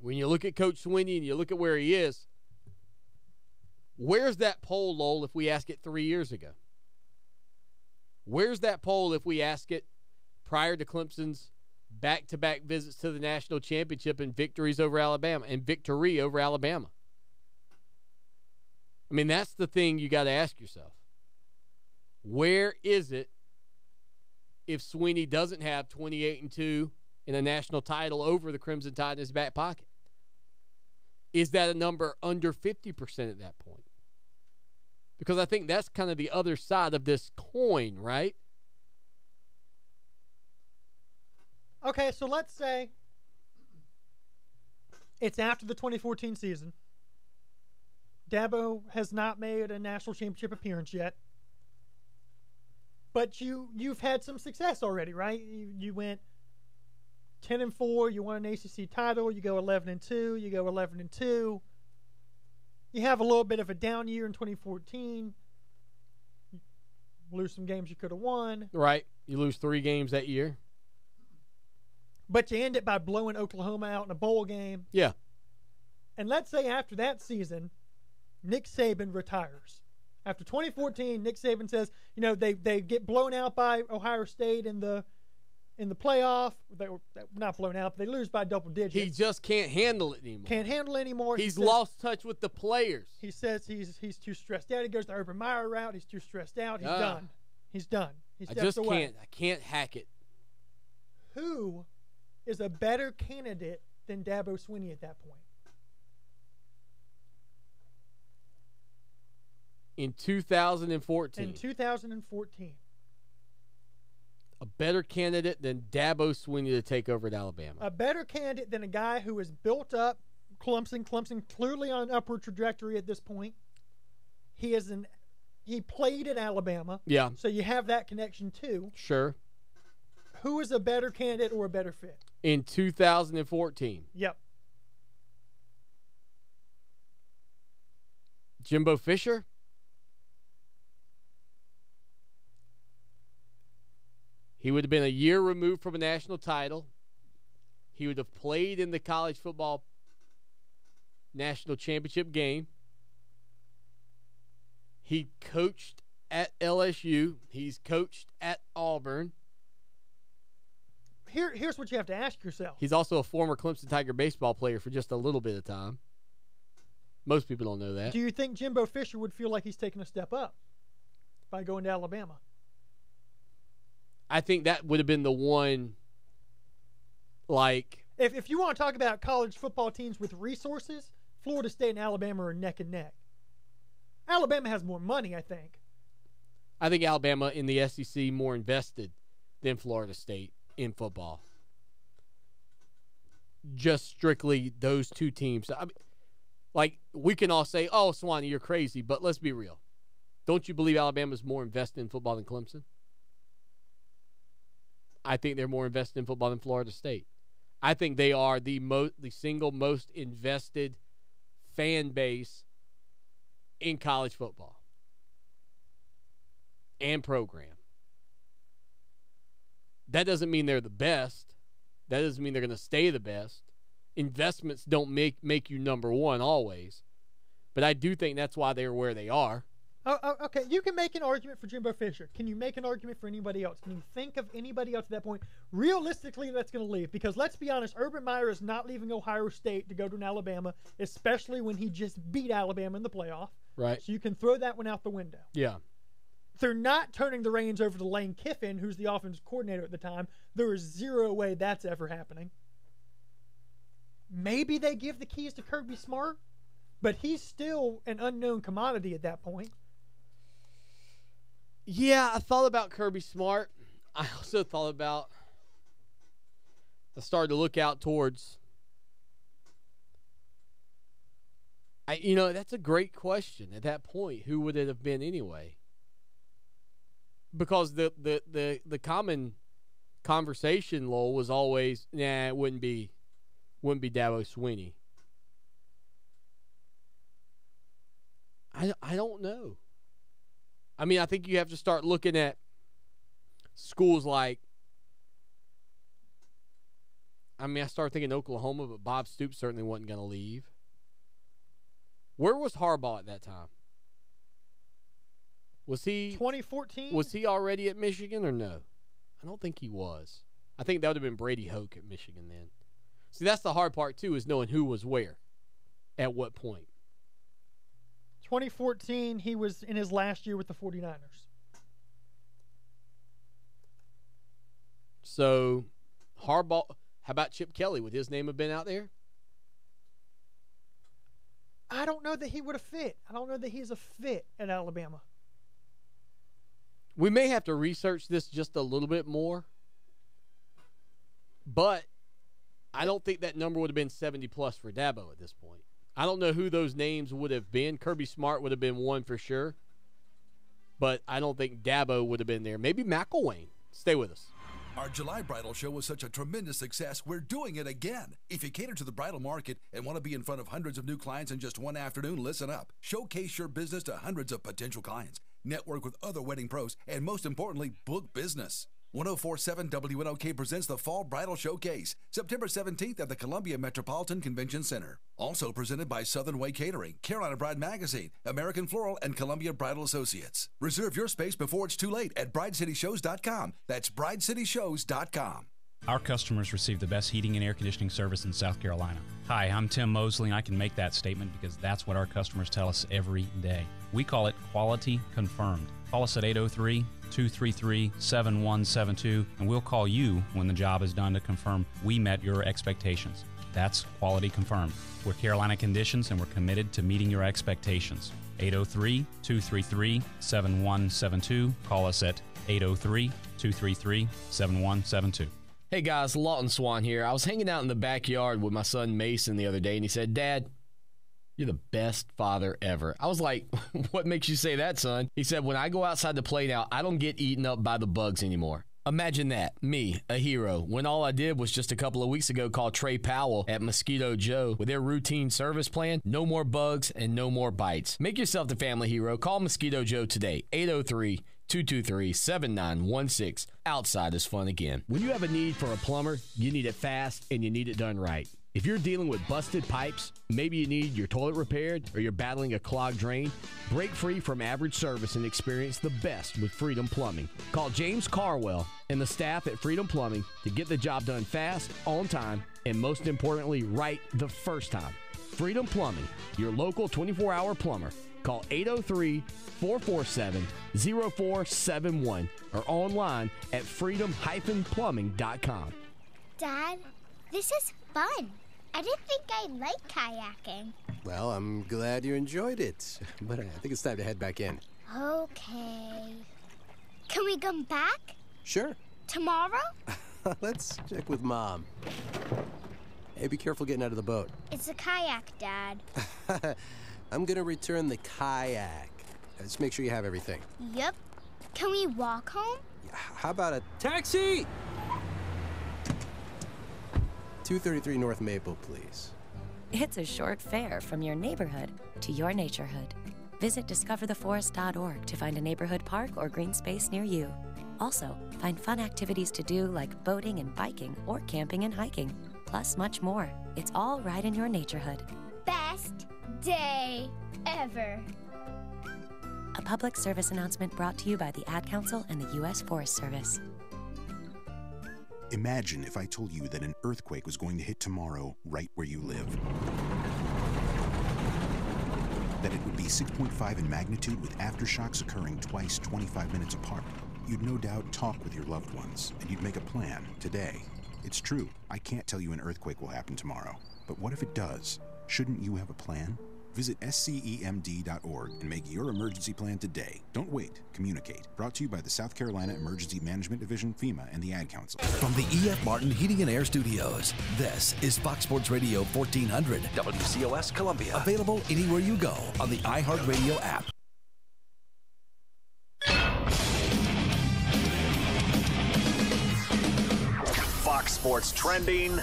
when you look at Coach Swinney and you look at where he is, where's that poll, Lowell, if we ask it 3 years ago? Where's that poll if we ask it prior to Clemson's back-to-back visits to the national championship and victory over Alabama? I mean, that's the thing you got to ask yourself. Where is it if Swinney doesn't have 28-2 in a national title over the Crimson Tide in his back pocket? Is that a number under 50% at that point? Because I think that's kind of the other side of this coin, right? Okay, so let's say it's after the 2014 season. Dabo has not made a national championship appearance yet. But you've had some success already, right? You went 10-4, you won an ACC title, you go 11-2, you go 11-2. You have a little bit of a down year in 2014. You lose some games you could have won. Right. You lose 3 games that year. But you end it by blowing Oklahoma out in a bowl game. Yeah. And let's say after that season, Nick Saban retires. After 2014, Nick Saban says, they get blown out by Ohio State in the playoff. They were not blown out, but they lose by double digits. He just can't handle it anymore. Can't handle it anymore. He's lost touch with the players. He says he's too stressed out. He goes the Urban Meyer route. He's too stressed out. He's done. He's done. He steps away. I can't hack it. Who is a better candidate than Dabo Swinney at that point? In 2014. In 2014. A better candidate than Dabo Swinney to take over at Alabama. A better candidate than a guy who has built up Clemson. Clemson clearly on an upward trajectory at this point. He played at Alabama. Yeah. So you have that connection too. Sure. Who is a better candidate or a better fit? In 2014. Yep. Jimbo Fisher? He would have been a year removed from a national title. He would have played in the college football national championship game. He coached at LSU. He's coached at Auburn. Here's what you have to ask yourself. He's also a former Clemson Tiger baseball player for just a little bit of time. Most people don't know that. Do you think Jimbo Fisher would feel like he's taking a step up by going to Alabama? I think that would have been the one, like... If you want to talk about college football teams with resources, Florida State and Alabama are neck and neck. Alabama has more money, I think. I think Alabama in the SEC more invested than Florida State in football. Just strictly those two teams. I mean, like, we can all say, oh, Swanee, you're crazy, but let's be real. Don't you believe Alabama's more invested in football than Clemson? I think they're more invested in football than Florida State. I think they are the single most invested fan base in college football and program. That doesn't mean they're the best. That doesn't mean they're going to stay the best. Investments don't make you number one always. But I do think that's why they're where they are. Oh, okay. You can make an argument for Jimbo Fisher. Can you make an argument for anybody else? Can you think of anybody else at that point? Realistically, that's going to leave. Because let's be honest, Urban Meyer is not leaving Ohio State to go to an Alabama, especially when he just beat Alabama in the playoff. Right. So you can throw that one out the window. Yeah. They're not turning the reins over to Lane Kiffin, who's the offensive coordinator at the time. There is zero way that's ever happening. Maybe they give the keys to Kirby Smart, but he's still an unknown commodity at that point. Yeah, I thought about Kirby Smart. I also thought about, I started to look out towards, that's a great question at that point. Who would it have been anyway? Because the common conversation, Lowell, was always, it wouldn't be Dabo Swinney. I don't know. I mean, I think you have to start looking at schools like, I mean, I started thinking Oklahoma, but Bob Stoops certainly wasn't going to leave. Where was Harbaugh at that time? Was he 2014? Was he already at Michigan or no? I don't think he was. I think that would have been Brady Hoke at Michigan then. See, that's the hard part, too, is knowing who was where at what point. 2014, he was in his last year with the 49ers. So, Harbaugh, how about Chip Kelly? Would his name have been out there? I don't know that he would have fit. I don't know that he's a fit at Alabama. We may have to research this just a little bit more, but I don't think that number would have been 70-plus for Dabo at this point. I don't know who those names would have been. Kirby Smart would have been one for sure, but I don't think Dabo would have been there. Maybe McElwain. Stay with us. Our July bridal show was such a tremendous success, we're doing it again. If you cater to the bridal market and want to be in front of hundreds of new clients in just one afternoon, listen up. Showcase your business to hundreds of potential clients. Network with other wedding pros, and most importantly, book business. 104.7 WNOK presents the Fall Bridal Showcase, September 17th at the Columbia Metropolitan Convention Center. Also presented by Southern Way Catering, Carolina Bride Magazine, American Floral, and Columbia Bridal Associates. Reserve your space before it's too late at bridecityshows.com. That's bridecityshows.com. Our customers receive the best heating and air conditioning service in South Carolina. Hi, I'm Tim Mosley, and I can make that statement because that's what our customers tell us every day. We call it quality confirmed. Call us at 803-233-7172, and we'll call you when the job is done to confirm we met your expectations. That's quality confirmed. We're Carolina Conditions, and we're committed to meeting your expectations. 803-233-7172. Call us at 803-233-7172. Hey guys, Lawton Swan here. I was hanging out in the backyard with my son Mason the other day, and he said, "Dad, you're the best father ever." I was like, "What makes you say that, son?" He said, "When I go outside to play now, I don't get eaten up by the bugs anymore." Imagine that, me, a hero, when all I did was just a couple of weeks ago call Trey Powell at Mosquito Joe with their routine service plan. No more bugs and no more bites. Make yourself the family hero. Call Mosquito Joe today, 803-223-7916. Outside is fun again. When you have a need for a plumber, you need it fast and you need it done right. If you're dealing with busted pipes, maybe you need your toilet repaired or you're battling a clogged drain, break free from average service and experience the best with Freedom Plumbing. Call James Carwell and the staff at Freedom Plumbing to get the job done fast, on time, and most importantly, right the first time. Freedom Plumbing, your local 24-hour plumber. Call 803-447-0471 or online at freedom-plumbing.com. Dad, this is fun. I didn't think I'd like kayaking. Well, I'm glad you enjoyed it, but I think it's time to head back in. Okay. Can we come back? Sure. Tomorrow? Let's check with Mom. Hey, be careful getting out of the boat. It's a kayak, Dad. I'm gonna return the kayak. Just make sure you have everything. Yep. Can we walk home? How about a taxi? 233 North Maple, please. It's a short fare from your neighborhood to your naturehood. Visit discovertheforest.org to find a neighborhood park or green space near you. Also, find fun activities to do like boating and biking or camping and hiking, plus much more. It's all right in your naturehood. Best day ever. A public service announcement brought to you by the Ad Council and the U.S. Forest Service. Imagine if I told you that an earthquake was going to hit tomorrow right where you live. That it would be 6.5 in magnitude with aftershocks occurring twice 25 minutes apart. You'd no doubt talk with your loved ones, and you'd make a plan today. It's true, I can't tell you an earthquake will happen tomorrow. But what if it does? Shouldn't you have a plan? Visit scemd.org and make your emergency plan today. Don't wait. Communicate. Brought to you by the South Carolina Emergency Management Division, FEMA, and the Ad Council. From the E.F. Martin Heating and Air Studios, this is Fox Sports Radio 1400. WCOS Columbia. Available anywhere you go on the iHeart Radio app. Fox Sports Trending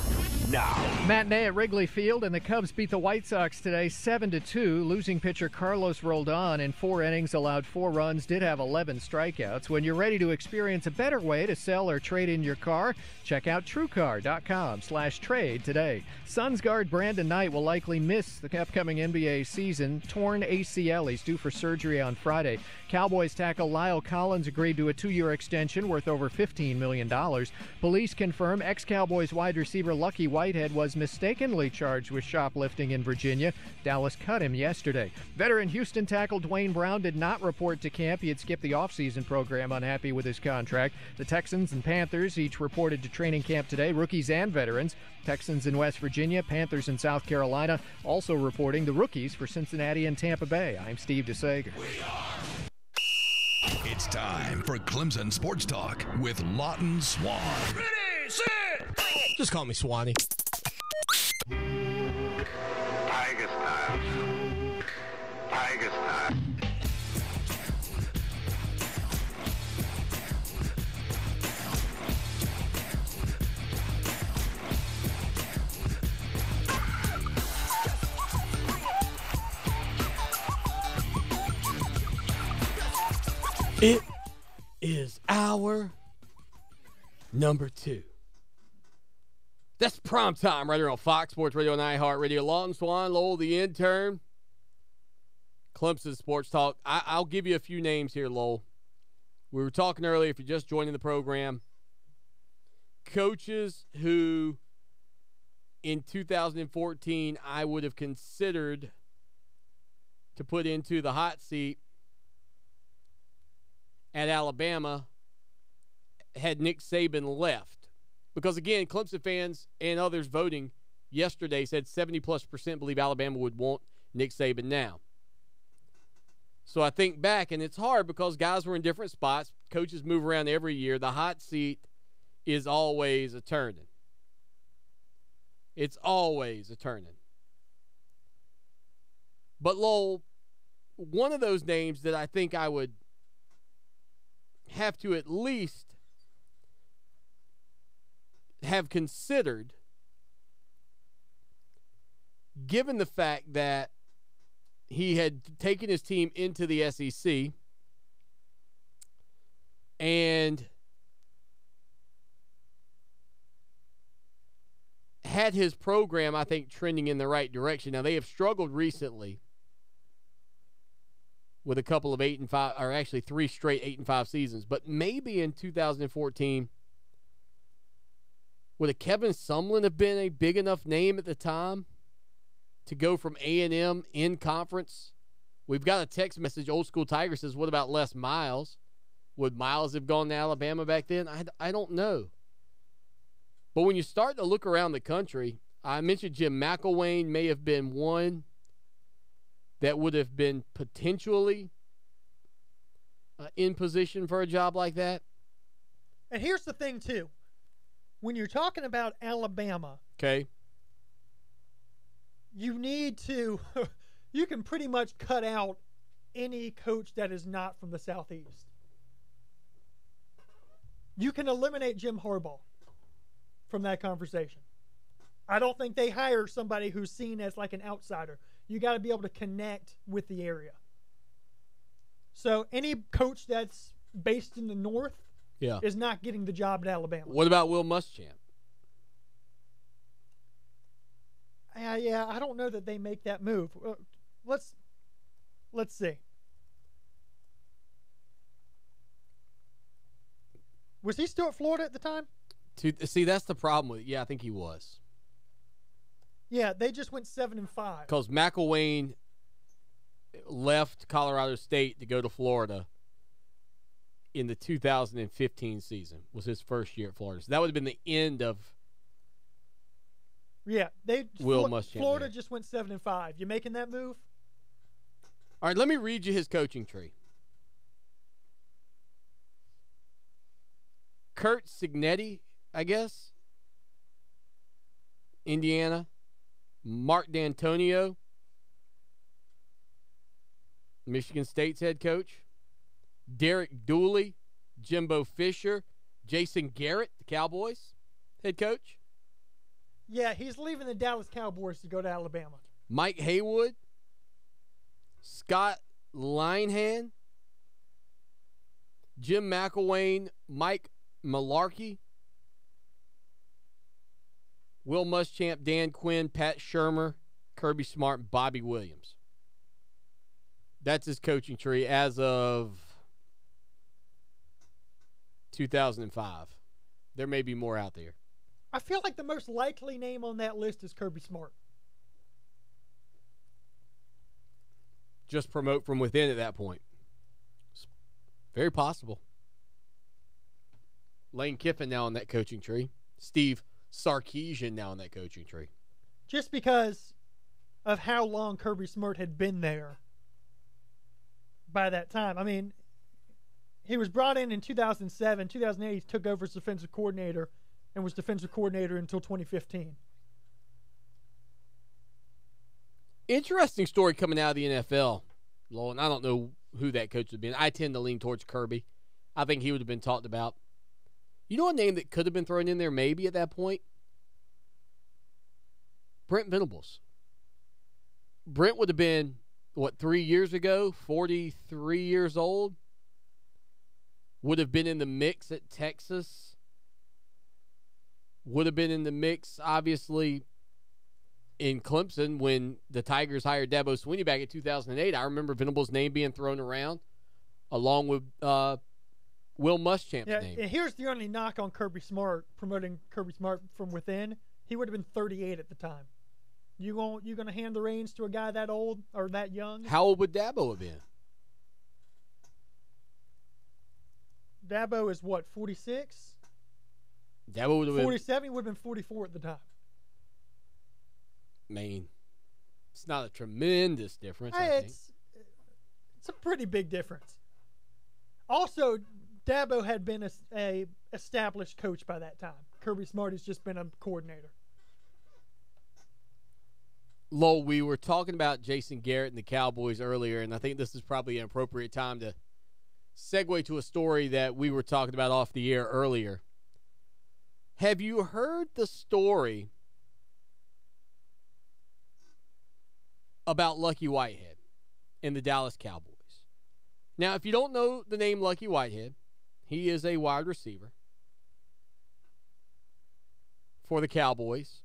now. Matinee at Wrigley Field, and the Cubs beat the White Sox today 7-2. Losing pitcher Carlos Rodon in 4 innings allowed 4 runs, did have 11 strikeouts. When you're ready to experience a better way to sell or trade in your car, check out TrueCar.com/trade today. Suns guard Brandon Knight will likely miss the upcoming NBA season. Torn ACL. He's due for surgery on Friday. Cowboys tackle Lyle Collins agreed to a 2-year extension worth over $15 million. Police confirm ex-Cowboys wide receiver Lucky Whitehead was mistakenly charged with shoplifting in Virginia. Dallas cut him yesterday. Veteran Houston tackle Dwayne Brown did not report to camp. He had skipped the offseason program, unhappy with his contract. The Texans and Panthers each reported to training camp today, rookies and veterans. Texans in West Virginia, Panthers in South Carolina, also reporting the rookies for Cincinnati and Tampa Bay. I'm Steve DeSager. It's time for Clemson Sports Talk with Lawton Swan. Ready, set, just call me Swanee. Tiger style. Tiger style. It is hour number 2. That's prime time right here on Fox Sports Radio and iHeart Radio. Lawton Swan, Lowell the intern. Clemson Sports Talk. I'll give you a few names here, Lowell. We were talking earlier, if you're just joining the program, coaches who in 2014 I would have considered to put into the hot seat at Alabama had Nick Saban left. Because, again, Clemson fans and others voting yesterday said 70+% believe Alabama would want Nick Saban now. So I think back, and it's hard because guys were in different spots. Coaches move around every year. The hot seat is always a turning. It's always a turning. But, Lowell, one of those names that I think I would have to at least have considered, given the fact that he had taken his team into the SEC and had his program, I think, trending in the right direction. Now, they have struggled recently with a couple of 8-5, or actually 3 straight 8-5 seasons. But maybe in 2014, would a Kevin Sumlin have been a big enough name at the time to go from A&M in conference? We've got a text message. Old School Tiger says, what about Les Miles? Would Miles have gone to Alabama back then? I don't know. But when you start to look around the country, I mentioned Jim McElwain may have been one that would have been potentially in position for a job like that. And here's the thing, too. When you're talking about Alabama, okay, you need to, you can pretty much cut out any coach that is not from the Southeast. You can eliminate Jim Harbaugh from that conversation. I don't think they hire somebody who's seen as like an outsider. You got to be able to connect with the area. So any coach that's based in the North is not getting the job at Alabama. What about Will Muschamp? Yeah, I don't know that they make that move. Let's see. Was he still at Florida at the time? See, that's the problem with it. Yeah, I think he was. Yeah, they just went 7-5. Because McElwain left Colorado State to go to Florida in the 2015 season. Was his first year at Florida. So that would have been the end of Will Muschamp. Florida just went 7-5. You making that move? All right, let me read you his coaching tree. Kurt Cignetti, I guess. Indiana. Mark D'Antonio, Michigan State's head coach. Derek Dooley, Jimbo Fisher, Jason Garrett, the Cowboys head coach. Yeah, he's leaving the Dallas Cowboys to go to Alabama. Mike Haywood, Scott Linehan, Jim McElwain, Mike Malarkey, Will Muschamp, Dan Quinn, Pat Shurmur, Kirby Smart, and Bobby Williams. That's his coaching tree as of 2005. There may be more out there. I feel like the most likely name on that list is Kirby Smart. Just promote from within at that point. It's very possible. Lane Kiffin now on that coaching tree. Steve Sarkisian now on that coaching tree. Just because of how long Kirby Smart had been there by that time. I mean, he was brought in 2007. 2008, he took over as defensive coordinator and was defensive coordinator until 2015. Interesting story coming out of the NFL, Lowell, and I don't know who that coach would have been. I tend to lean towards Kirby. I think he would have been talked about. You know a name that could have been thrown in there maybe at that point? Brent Venables. Brent would have been, 3 years ago, 43 years old? Would have been in the mix at Texas. Would have been in the mix, obviously, in Clemson when the Tigers hired Dabo Swinney back in 2008. I remember Venables' name being thrown around along with Will Muschamp's name. And here's the only knock on Kirby Smart, promoting Kirby Smart from within. He would have been 38 at the time. You gonna hand the reins to a guy that old or that young? How old would Dabo have been? Dabo is what, 46? Dabo would have been 47. He would have been 44 at the time. I mean, it's not a tremendous difference. It's a pretty big difference. Also, Dabo had been a established coach by that time. Kirby Smart has just been a coordinator. Lowell, we were talking about Jason Garrett and the Cowboys earlier, and I think this is probably an appropriate time to segue to a story that we were talking about off the air earlier. Have you heard the story about Lucky Whitehead and the Dallas Cowboys? Now, if you don't know the name Lucky Whitehead, he is a wide receiver for the Cowboys.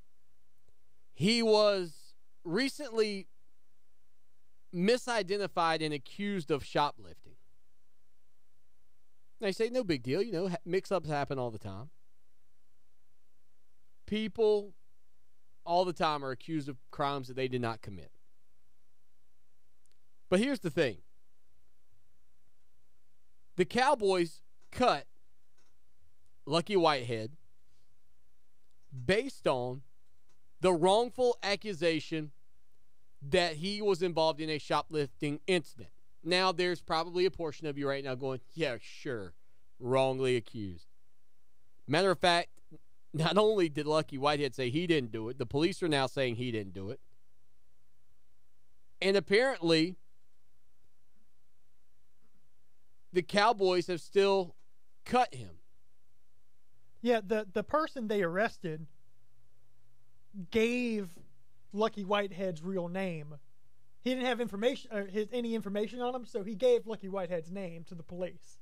He was recently misidentified and accused of shoplifting. They say, no big deal. You know, mix-ups happen all the time. People all the time are accused of crimes that they did not commit. But here's the thing. The Cowboys cut Lucky Whitehead based on the wrongful accusation that he was involved in a shoplifting incident. Now, there's probably a portion of you right now going, yeah, sure, wrongly accused. Matter of fact, not only did Lucky Whitehead say he didn't do it, the police are now saying he didn't do it. And apparently, the Cowboys have still cut him. Yeah, the person they arrested gave Lucky Whitehead's real name. He didn't have any information on him, so he gave Lucky Whitehead's name to the police.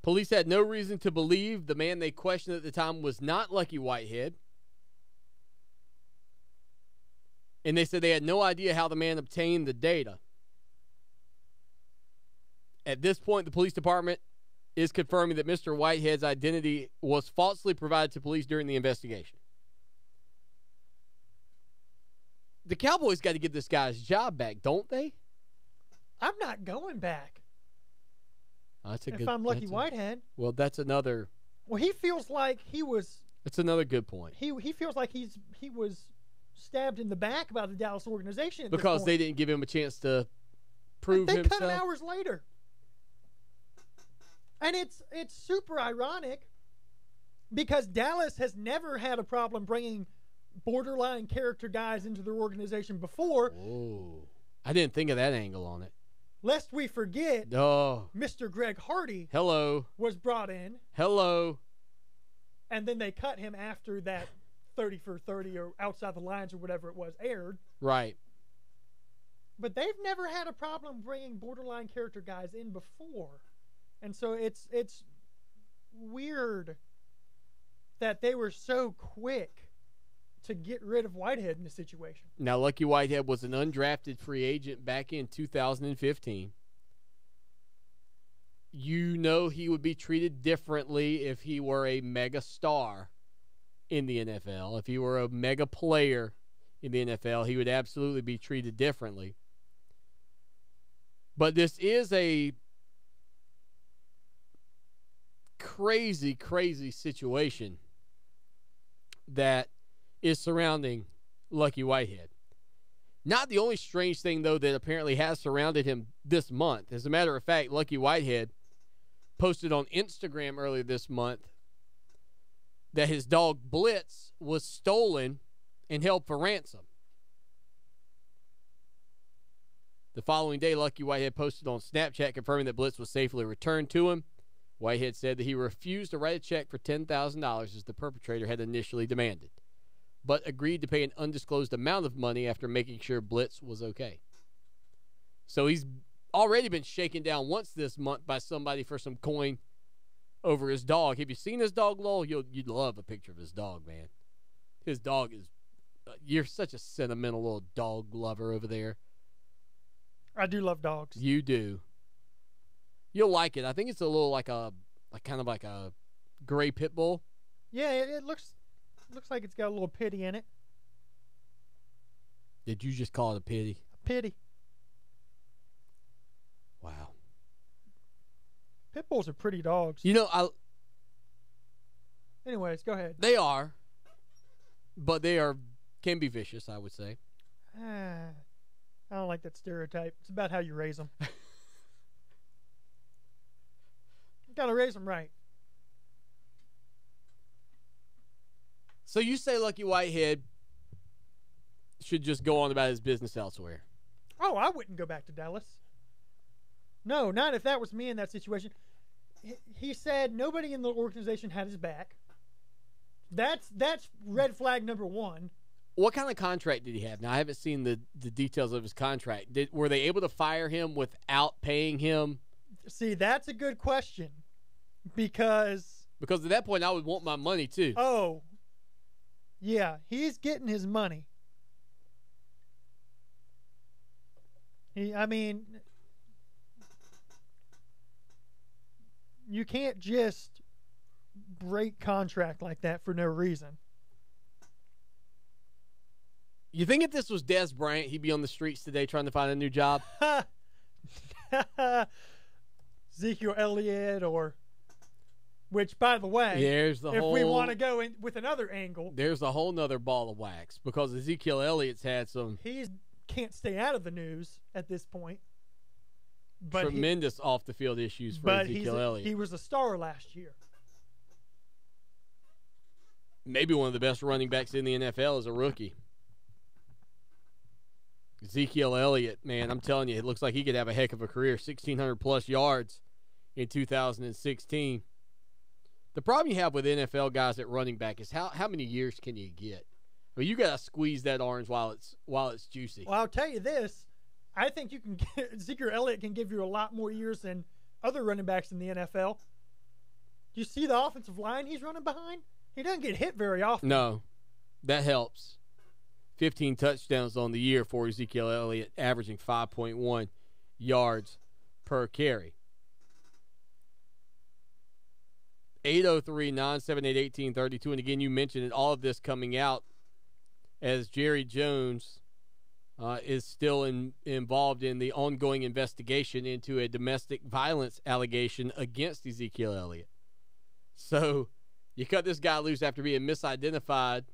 Police had no reason to believe the man they questioned at the time was not Lucky Whitehead. And they said they had no idea how the man obtained the data. At this point, the police department is confirming that Mr. Whitehead's identity was falsely provided to police during the investigation. The Cowboys got to give this guy his job back, don't they? I'm not going back. If I'm Lucky Whitehead. Well, that's another. Well, he feels like he was. That's another good point. He feels like he was stabbed in the back by the Dallas organization because they didn't give him a chance to prove himself. They cut him hours later, and it's super ironic because Dallas has never had a problem bringing borderline character guys into their organization before. Oh, I didn't think of that angle on it. Lest we forget, Mr. Greg Hardy was brought in. Hello. And then they cut him after that 30 for 30 or Outside the Lines or whatever it was aired. Right. But they've never had a problem bringing borderline character guys in before. And so it's weird that they were so quick to get rid of Whitehead in this situation. Now, Lucky Whitehead was an undrafted free agent back in 2015. You know he would be treated differently if he were a mega star in the NFL. If he were a mega player in the NFL, he would absolutely be treated differently. But this is a crazy, crazy situation that is surrounding Lucky Whitehead. Not the only strange thing, though, that apparently has surrounded him this month. As a matter of fact, Lucky Whitehead posted on Instagram earlier this month that his dog Blitz was stolen and held for ransom. The following day, Lucky Whitehead posted on Snapchat confirming that Blitz was safely returned to him. Whitehead said that he refused to write a check for $10,000 as the perpetrator had initially demanded, but agreed to pay an undisclosed amount of money after making sure Blitz was okay. So he's already been shaken down once this month by somebody for some coin over his dog. Have you seen his dog, Lowell? You'd love a picture of his dog, man. His dog is... you're such a sentimental little dog lover over there. I do love dogs. You do. You'll like it. I think it's a little like kind of like a gray pit bull. Yeah, it looks like it's got a little pity in it. Did you just call it a pity? A pity. Wow. Pit bulls are pretty dogs. You know, Anyways, go ahead. They are, but they can be vicious, I would say. I don't like that stereotype. It's about how you raise them. You gotta raise them right. So you say Lucky Whitehead should just go on about his business elsewhere? Oh, I wouldn't go back to Dallas. No, not if that was me in that situation. He said nobody in the organization had his back. That's red flag number one. What kind of contract did he have? Now, I haven't seen the details of his contract. Were they able to fire him without paying him? See, that's a good question. Because at that point, I would want my money, too. Oh, yeah, he's getting his money. I mean, you can't just break contract like that for no reason. You think if this was Des Bryant, he'd be on the streets today trying to find a new job? Ezekiel Elliott which, by the way, we want to go in with another angle. There's a whole nother ball of wax because Ezekiel Elliott's had some... He can't stay out of the news at this point. But tremendous off-the-field issues for Ezekiel Elliott. He was a star last year. Maybe one of the best running backs in the NFL as a rookie. Ezekiel Elliott, man, I'm telling you, it looks like he could have a heck of a career. 1,600-plus yards in 2016. The problem you have with NFL guys at running back is how many years can you get? I mean, you got to squeeze that orange while it's juicy. Well, I'll tell you this. I think you can Ezekiel Elliott can give you a lot more years than other running backs in the NFL. Do you see the offensive line he's running behind? He doesn't get hit very often. No, that helps. 15 touchdowns on the year for Ezekiel Elliott, averaging 5.1 yards per carry. 803-978-1832. And again, you mentioned it, all of this coming out as Jerry Jones is still involved in the ongoing investigation into a domestic violence allegation against Ezekiel Elliott. So you cut this guy loose after being misidentified,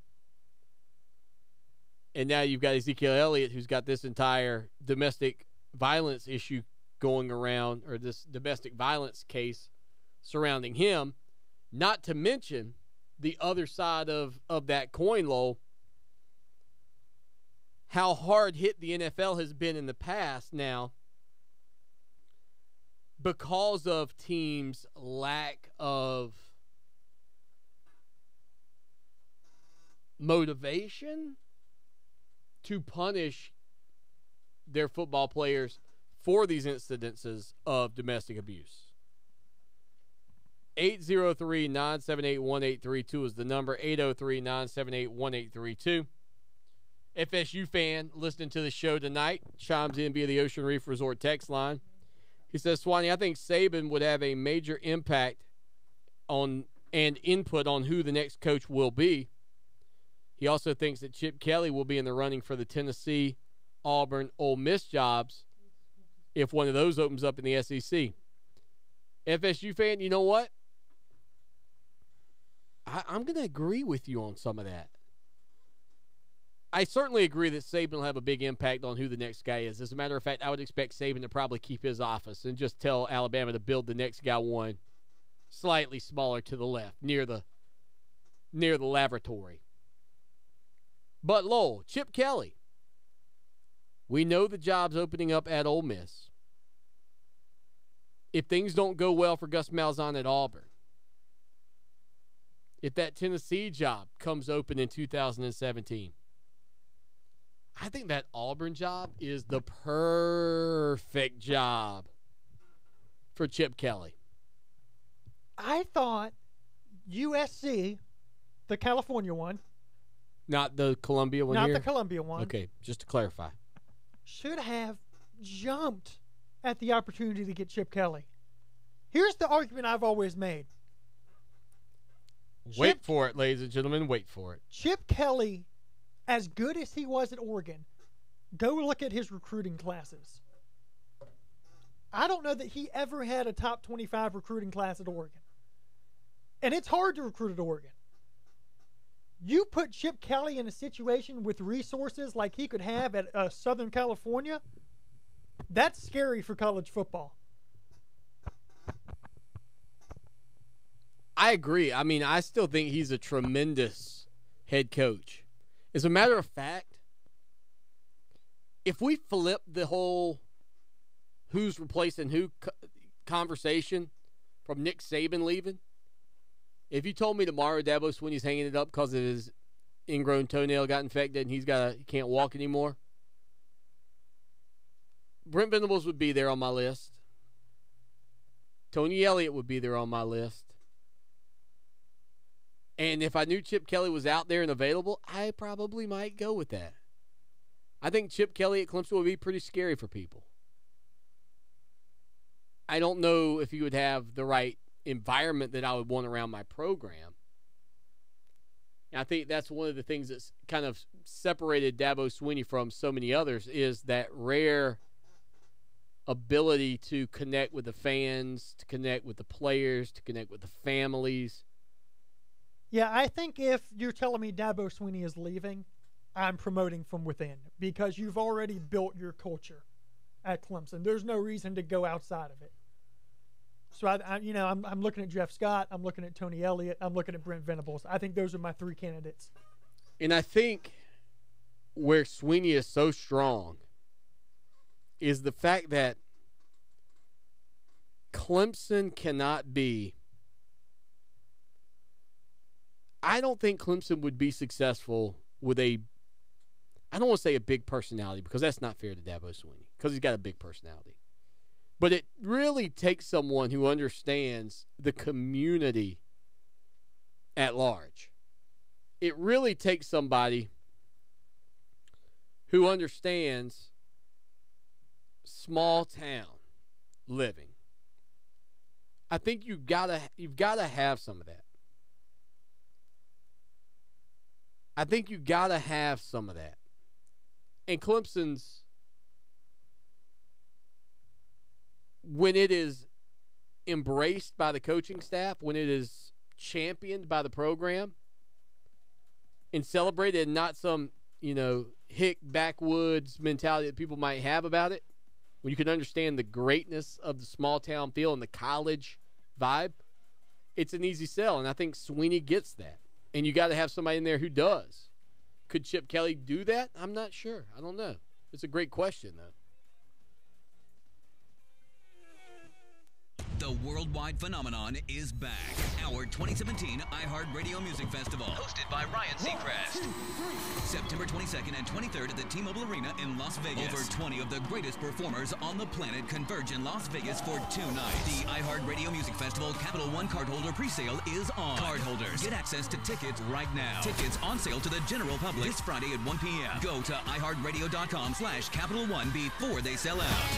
and now you've got Ezekiel Elliott who's got this entire domestic violence issue going around, or this domestic violence case surrounding him. Not to mention the other side of that coin, Lowell, how hard hit the NFL has been in the past now because of teams' lack of motivation to punish their football players for these incidences of domestic abuse. 803-978-1832 is the number. 803-978-1832. FSU fan listening to the show tonight chimes in via the Ocean Reef Resort text line. He says, Swanee, I think Saban would have a major impact on and input on who the next coach will be. He also thinks that Chip Kelly will be in the running for the Tennessee, Auburn, Ole Miss jobs if one of those opens up in the SEC. FSU fan, you know what? I'm going to agree with you on some of that. I certainly agree that Saban will have a big impact on who the next guy is. As a matter of fact, I would expect Saban to probably keep his office and just tell Alabama to build the next guy one slightly smaller to the left, near the lavatory. But Lowell, Chip Kelly, we know the job's opening up at Ole Miss. If things don't go well for Gus Malzahn at Auburn, if that Tennessee job comes open in 2017, I think that Auburn job is the perfect job for Chip Kelly. I thought USC, the California one, not the Columbia one, not here? the Columbia one, okay, just to clarify, should have jumped at the opportunity to get Chip Kelly. Here's the argument I've always made. Wait for it, ladies and gentlemen. Wait for it. Chip Kelly, as good as he was at Oregon, go look at his recruiting classes. I don't know that he ever had a top 25 recruiting class at Oregon. And it's hard to recruit at Oregon. You put Chip Kelly in a situation with resources like he could have at Southern California, that's scary for college football. I agree. I mean, I still think he's a tremendous head coach. As a matter of fact, if we flip the whole who's replacing who conversation from Nick Saban leaving, if you told me tomorrow Dabo Swinney's hanging it up because of his ingrown toenail got infected and he can't walk anymore, Brent Venables would be there on my list. Tony Elliott would be there on my list. And if I knew Chip Kelly was out there and available, I probably might go with that. I think Chip Kelly at Clemson would be pretty scary for people. I don't know if he would have the right environment that I would want around my program. And I think that's one of the things that's kind of separated Dabo Swinney from so many others is that rare ability to connect with the fans, to connect with the players, to connect with the families. Yeah, I think if you're telling me Dabo Swinney is leaving, I'm promoting from within because you've already built your culture at Clemson. There's no reason to go outside of it. So, I'm looking at Jeff Scott. I'm looking at Tony Elliott. I'm looking at Brent Venables. I think those are my three candidates. And I think where Swinney is so strong is the fact that Clemson cannot be. I don't think Clemson would be successful with I don't want to say a big personality because that's not fair to Dabo Swinney because he's got a big personality. But it really takes someone who understands the community at large. It really takes somebody who understands small town living. I think you've got to have some of that. I think you got to have some of that. And Clemson's, when it is embraced by the coaching staff, when it is championed by the program and celebrated, and not some, hick backwoods mentality that people might have about it, when you can understand the greatness of the small town feel and the college vibe, it's an easy sell. And I think Swinney gets that. And you got to have somebody in there who does. Could Chip Kelly do that? I'm not sure. I don't know. It's a great question, though. The The worldwide phenomenon is back. Our 2017 iHeart Radio Music Festival, hosted by Ryan Seacrest. September 22nd and 23rd at the T-Mobile Arena in Las Vegas. Over 20 of the greatest performers on the planet converge in Las Vegas for 2 nights. The iHeart Radio Music Festival Capital One cardholder presale is on. Cardholders, get access to tickets right now. Tickets on sale to the general public this Friday at 1 p.m. Go to iHeartRadio.com/Capital One before they sell out.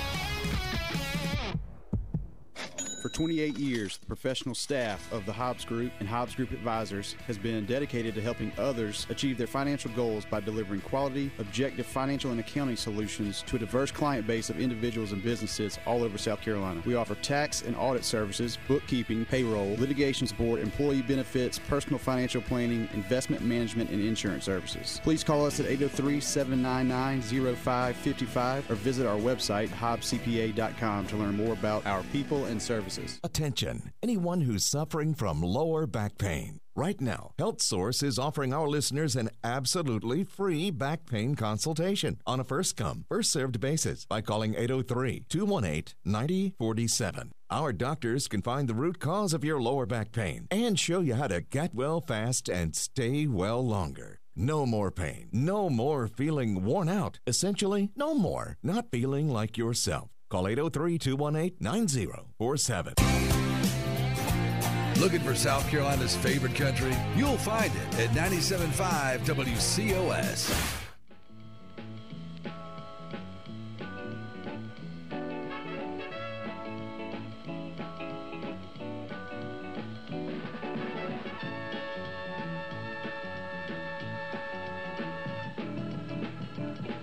For 28 years, the professional staff of the Hobbs Group and Hobbs Group Advisors has been dedicated to helping others achieve their financial goals by delivering quality, objective financial and accounting solutions to a diverse client base of individuals and businesses all over South Carolina. We offer tax and audit services, bookkeeping, payroll, litigation support, employee benefits, personal financial planning, investment management, and insurance services. Please call us at 803-799-0555 or visit our website, hobbscpa.com, to learn more about our people and services. Attention, anyone who's suffering from lower back pain. Right now, Health Source is offering our listeners an absolutely free back pain consultation on a first-come, first-served basis by calling 803-218-9047. Our doctors can find the root cause of your lower back pain and show you how to get well fast and stay well longer. No more pain. No more feeling worn out. Essentially, no more not feeling like yourself. Call 803-218-9047. Looking for South Carolina's favorite country? You'll find it at 97.5 WCOS.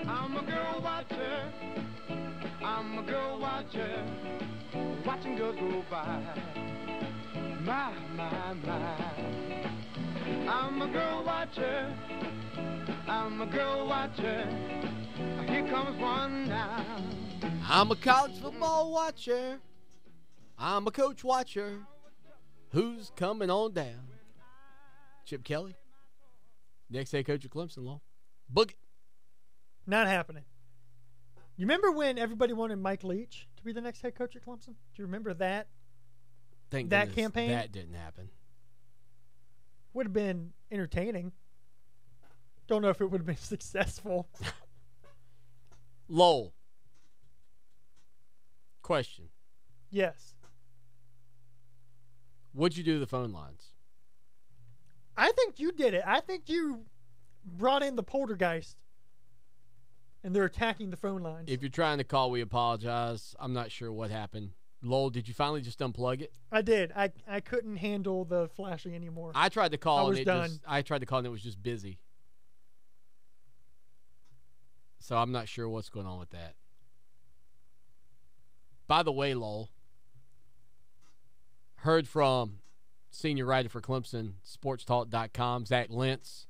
I'm a girl watcher. I'm a girl watcher, watching girls go by. My, my, my. I'm a girl watcher. I'm a girl watcher. Here comes one now. I'm a college football watcher. I'm a coach watcher. Who's coming on down? Chip Kelly, next head coach of Clemson, Law. Book it. Not happening. You remember when everybody wanted Mike Leach to be the next head coach at Clemson? Do you remember that? Thank that goodness campaign? That didn't happen. Would have been entertaining. Don't know if it would have been successful. Lowell. Question. Yes. What'd you do to the phone lines? I think you did it. I think you brought in the poltergeist. And they're attacking the phone lines. If you're trying to call, we apologize. I'm not sure what happened. Lowell, did you finally just unplug it? I did. I couldn't handle the flashing anymore. I tried to call I was and done. I tried to call and it was just busy. So I'm not sure what's going on with that. By the way, Lowell, heard from senior writer for Clemson, sportstalk.com, Zach Lentz.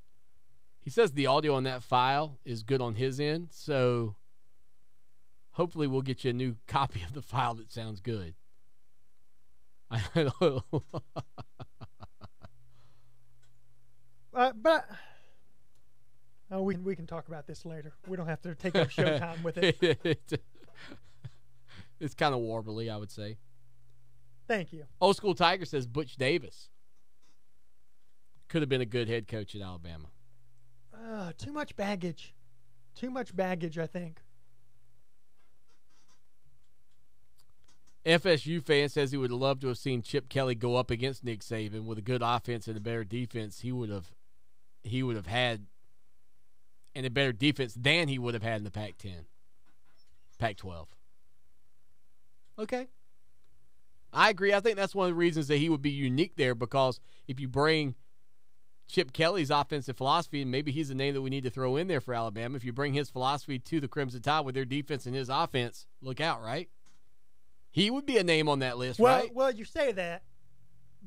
He says the audio on that file is good on his end, so hopefully we'll get you a new copy of the file that sounds good. But we can talk about this later. We don't have to take up showtime with it. It's kind of warbly, I would say. Thank you. Old School Tiger says Butch Davis could have been a good head coach at Alabama. Too much baggage. Too much baggage, I think. FSU fan says he would have loved to have seen Chip Kelly go up against Nick Saban with a good offense and a better defense. He would have had and a better defense than he would have had in the Pac-10, Pac-12. Okay. I agree. I think that's one of the reasons that he would be unique there, because if you bring Chip Kelly's offensive philosophy, and maybe he's a name that we need to throw in there for Alabama, if you bring his philosophy to the Crimson Tide with their defense and his offense, look out, right? He would be a name on that list, right? Well, you say that,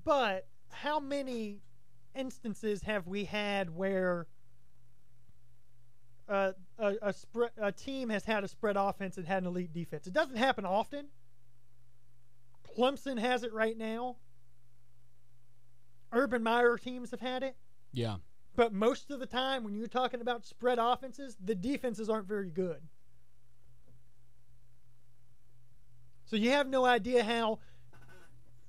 but how many instances have we had where a team has had a spread offense and had an elite defense? It doesn't happen often. Clemson has it right now. Urban Meyer teams have had it. Yeah. But most of the time, when you're talking about spread offenses, the defenses aren't very good. So you have no idea how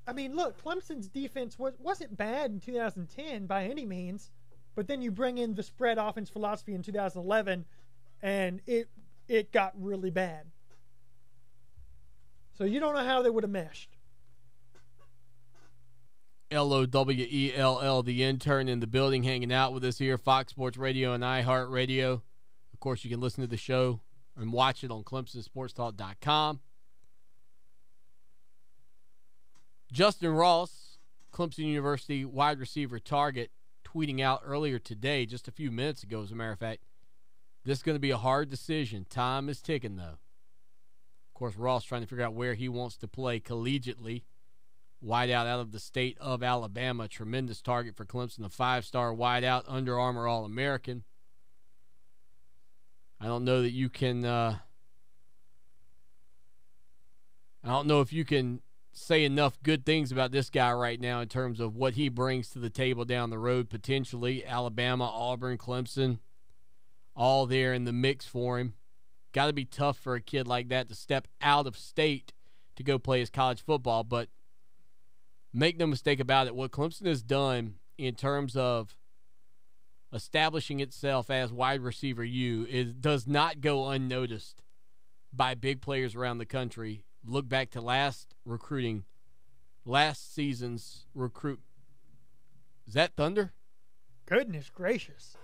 I mean, look, Clemson's defense wasn't bad in 2010 by any means, but then you bring in the spread offense philosophy in 2011, and it got really bad. So you don't know how they would have meshed. Lowell, the intern in the building, hanging out with us here, Fox Sports Radio and iHeart Radio. Of course, you can listen to the show and watch it on ClemsonSportsTalk.com. Justin Ross, Clemson University wide receiver target, tweeting out earlier today, just a few minutes ago, as a matter of fact, this is going to be a hard decision. Time is ticking, though. Of course, Ross trying to figure out where he wants to play collegiately. Wideout out of the state of Alabama, tremendous target for Clemson, a 5-star wideout, Under Armour All-American. I don't know that you can I don't know if you can say enough good things about this guy right now in terms of what he brings to the table down the road, potentially. Alabama, Auburn, Clemson, all there in the mix for him. Got to be tough for a kid like that to step out of state to go play his college football, but make no mistake about it, what Clemson has done in terms of establishing itself as wide receiver does not go unnoticed by big players around the country. Look back to last season's recruit. Is that Thunder? Goodness gracious.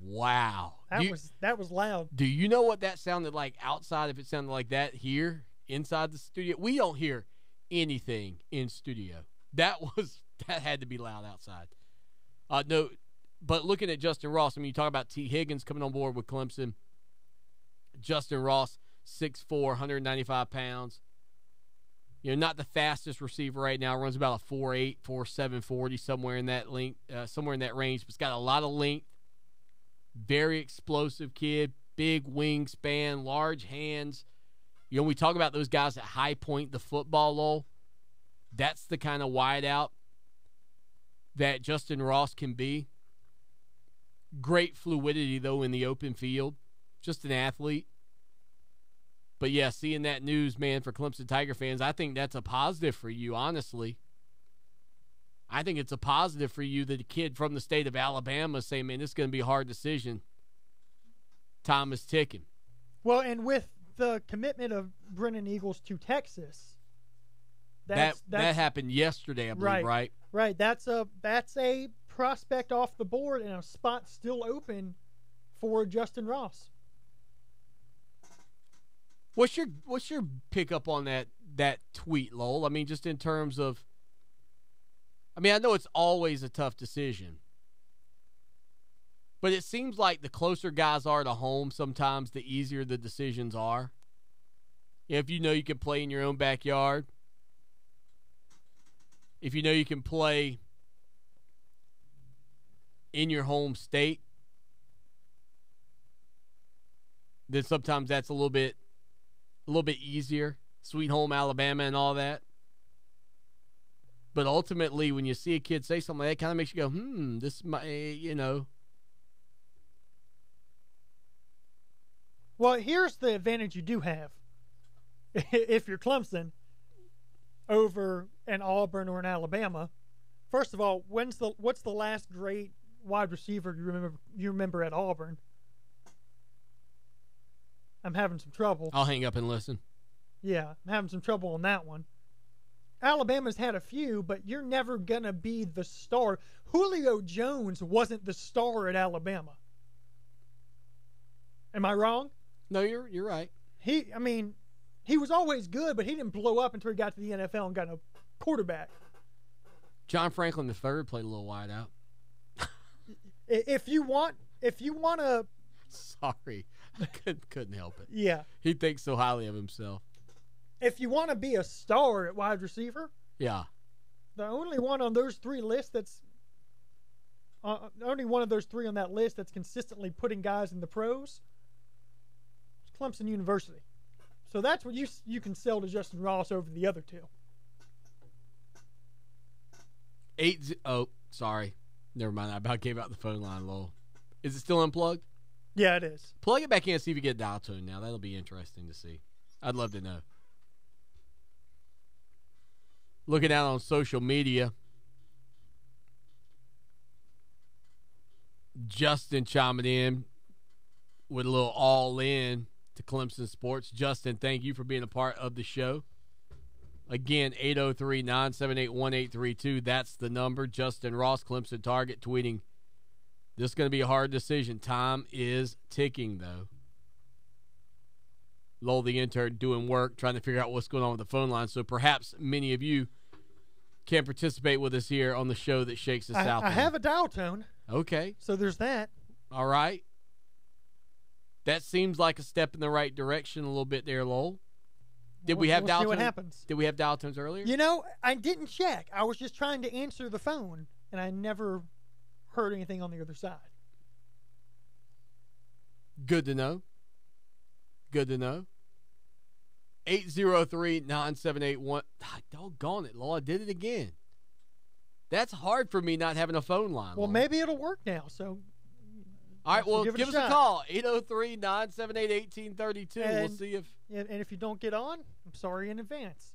Wow. That was loud. Do you know what that sounded like outside if it sounded like that here inside the studio? We don't hear anything in studio. That had to be loud outside. No, but looking at Justin Ross, I mean, you talk about T. Higgins coming on board with Clemson. Justin Ross, 6'4", 195 pounds. You know, not the fastest receiver right now. Runs about a 4.8, 4.7 40, somewhere in that range. But he's got a lot of length. Very explosive kid. Big wingspan, large hands. You know, we talk about those guys that high point the football, Lowell. That's the kind of wideout that Justin Ross can be. Great fluidity, though, in the open field. Just an athlete. But, yeah, seeing that news, man, for Clemson Tiger fans, I think that's a positive for you, honestly. I think it's a positive for you that a kid from the state of Alabama is saying, man, this is going to be a hard decision. Time is ticking. Well, and with the commitment of Brennan Eagles to Texas, that happened yesterday, I believe, right? Right. That's a prospect off the board and a spot still open for Justin Ross. What's your pickup on that tweet, Lowell? I mean, just in terms of, I mean, I know it's always a tough decision, but it seems like the closer guys are to home, sometimes the easier the decisions are. If you know you can play in your own backyard, if you know you can play in your home state, then sometimes that's a little bit easier. Sweet home Alabama and all that. But ultimately, when you see a kid say something like that, it kind of makes you go, this might, you know. Well, here's the advantage you do have. If you're Clemson over an Auburn or an Alabama, first of all, what's the last great wide receiver you remember at Auburn? I'm having some trouble. I'll hang up and listen. Yeah, I'm having some trouble on that one. Alabama's had a few, but you're never going to be the star. Julio Jones wasn't the star at Alabama. Am I wrong? No, you're right. He was always good, but he didn't blow up until he got to the NFL and got a quarterback. John Franklin III played a little wide out. If you want to... Sorry. I couldn't help it. Yeah. He thinks so highly of himself. If you want to be a star at wide receiver, yeah, the only one on those three lists that's only one of those three on that list that's consistently putting guys in the pros is Clemson University. So that's what you can sell to Justin Ross over the other two. Sorry. Never mind. I about gave out the phone line, Lowell. Is it still unplugged? Yeah, it is. Plug it back in and see if you get a dial tone now. That'll be interesting to see. I'd love to know. looking out on social media, Justin chiming in with a little all-in to Clemson sports. Justin, thank you for being a part of the show. Again, 803-978-1832. That's the number. Justin Ross, Clemson Target, tweeting, this is going to be a hard decision. Time is ticking, though. Lowell, the intern, doing work, trying to figure out what's going on with the phone line. So perhaps many of you can participate with us here on the show that shakes the South. I have a dial tone. Okay. So there's that. All right. That seems like a step in the right direction a little bit there, Lowell. Did we have dial tones? See what happens. Did we have dial tones earlier? You know, I didn't check. I was just trying to answer the phone, and I never heard anything on the other side. Good to know. Good to know. 803-978-1. Doggone it, Lowell. I did it again. That's hard for me not having a phone line. Well, Lowell. maybe it'll work now. So, all right, well, give us a call. 803-978-1832. We'll see if. And if you don't get on, I'm sorry in advance.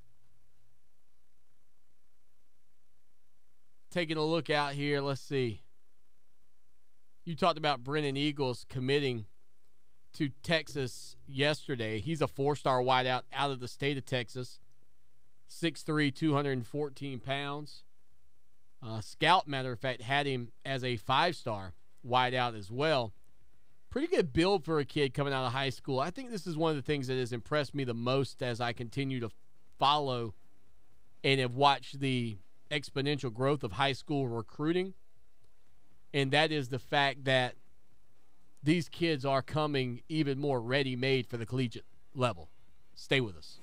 Taking a look out here, let's see. You talked about Brennan Eagles committing to Texas yesterday. He's a four-star wideout out of the state of Texas. 6'3", 214 pounds. Scout, matter of fact, had him as a five-star wideout as well. Pretty good build for a kid coming out of high school. I think this is one of the things that has impressed me the most as I continue to follow and have watched the exponential growth of high school recruiting. And that is the fact that these kids are coming even more ready-made for the collegiate level. Stay with us.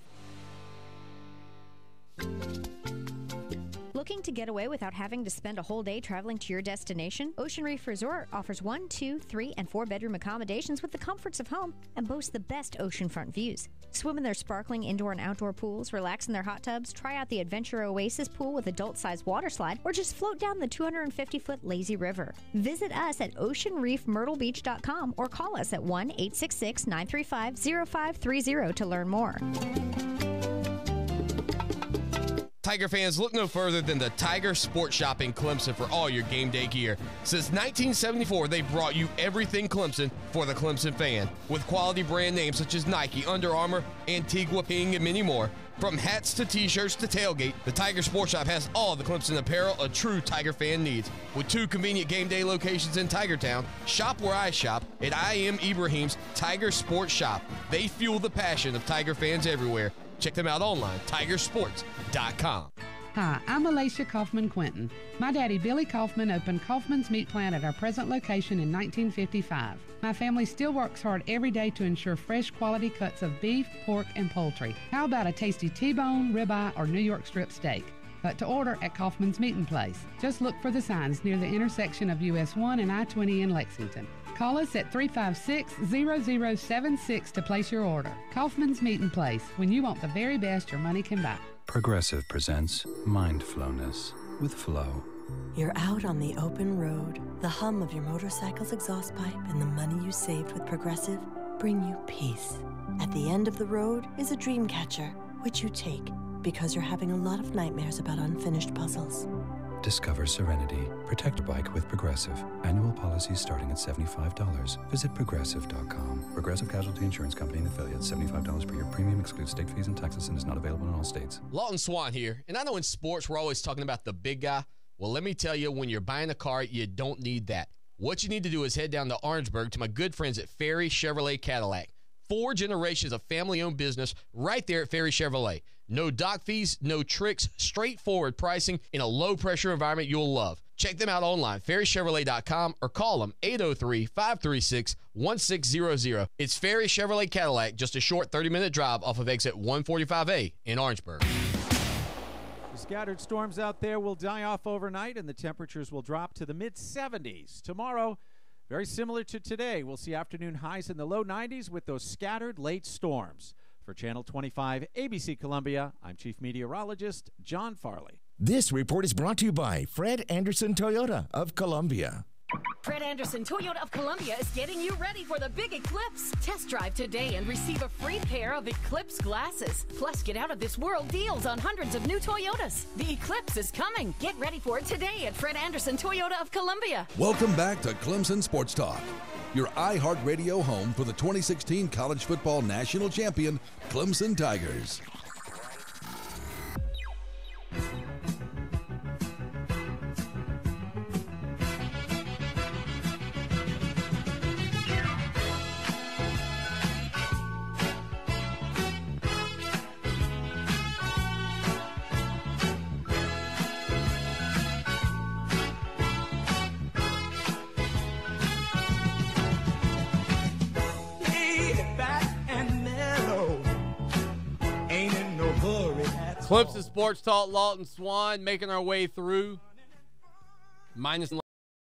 Looking to get away without having to spend a whole day traveling to your destination? Ocean Reef Resort offers 1, 2, 3, and 4-bedroom accommodations with the comforts of home and boasts the best oceanfront views. Swim in their sparkling indoor and outdoor pools, relax in their hot tubs, try out the Adventure Oasis pool with adult-sized water slide, or just float down the 250-foot lazy river. Visit us at oceanreefmyrtlebeach.com or call us at 1-866-935-0530 to learn more. Tiger fans, look no further than the Tiger Sports Shop in Clemson for all your game day gear. Since 1974, they brought you everything Clemson for the Clemson fan, with quality brand names such as Nike, Under Armour, Antigua, Ping, and many more. From hats to t-shirts to tailgate, the Tiger Sports Shop has all the Clemson apparel a true Tiger fan needs. With 2 convenient game day locations in Tigertown, shop where I shop at I Am Ibrahim's Tiger Sports Shop. They fuel the passion of Tiger fans everywhere. Check them out online, tigersports.com. Hi, I'm Alicia Kaufman Quinton. My daddy, Billy Kaufman, opened Kaufman's Meat Plant at our present location in 1955. My family still works hard every day to ensure fresh quality cuts of beef, pork, and poultry. How about a tasty T-bone, ribeye, or New York strip steak? But to order at Kaufman's Meat and Place. Just look for the signs near the intersection of US 1 and I-20 in Lexington. Call us at 356-0076 to place your order. Kaufman's Meat and Place, when you want the very best your money can buy. Progressive presents Mindfulness with Flow. You're out on the open road. The hum of your motorcycle's exhaust pipe and the money you saved with Progressive bring you peace. At the end of the road is a dream catcher, which you take because you're having a lot of nightmares about unfinished puzzles. Discover serenity. Protect your bike with Progressive. Annual policies starting at $75. Visit Progressive.com. Progressive Casualty Insurance Company and affiliates. $75 per year premium excludes state fees and taxes and is not available in all states. Lawton Swan here. And I know in sports we're always talking about the big guy. Well, let me tell you, when you're buying a car, you don't need that. What you need to do is head down to Orangeburg to my good friends at Ferry Chevrolet Cadillac. 4 generations of family-owned business right there at Ferry Chevrolet. No dock fees, no tricks, straightforward pricing in a low-pressure environment you'll love. Check them out online, ferrychevrolet.com, or call them 803-536-1600. It's Ferry Chevrolet Cadillac, just a short 30-minute drive off of exit 145A in Orangeburg. The scattered storms out there will die off overnight, and the temperatures will drop to the mid-70s. Tomorrow, very similar to today, we'll see afternoon highs in the low 90s with those scattered late storms. For Channel 25 ABC Columbia, I'm Chief Meteorologist John Farley. This report is brought to you by Fred Anderson Toyota of Columbia. Fred Anderson Toyota of Columbia is getting you ready for the big eclipse. Test drive today and receive a free pair of Eclipse glasses. Plus, get out of this world deals on hundreds of new Toyotas. The eclipse is coming. Get ready for it today at Fred Anderson Toyota of Columbia. Welcome back to Clemson Sports Talk, your iHeart Radio home for the 2016 College Football National Champion, Clemson Tigers. Clemson Sports Talk, Lawton Swan making our way through.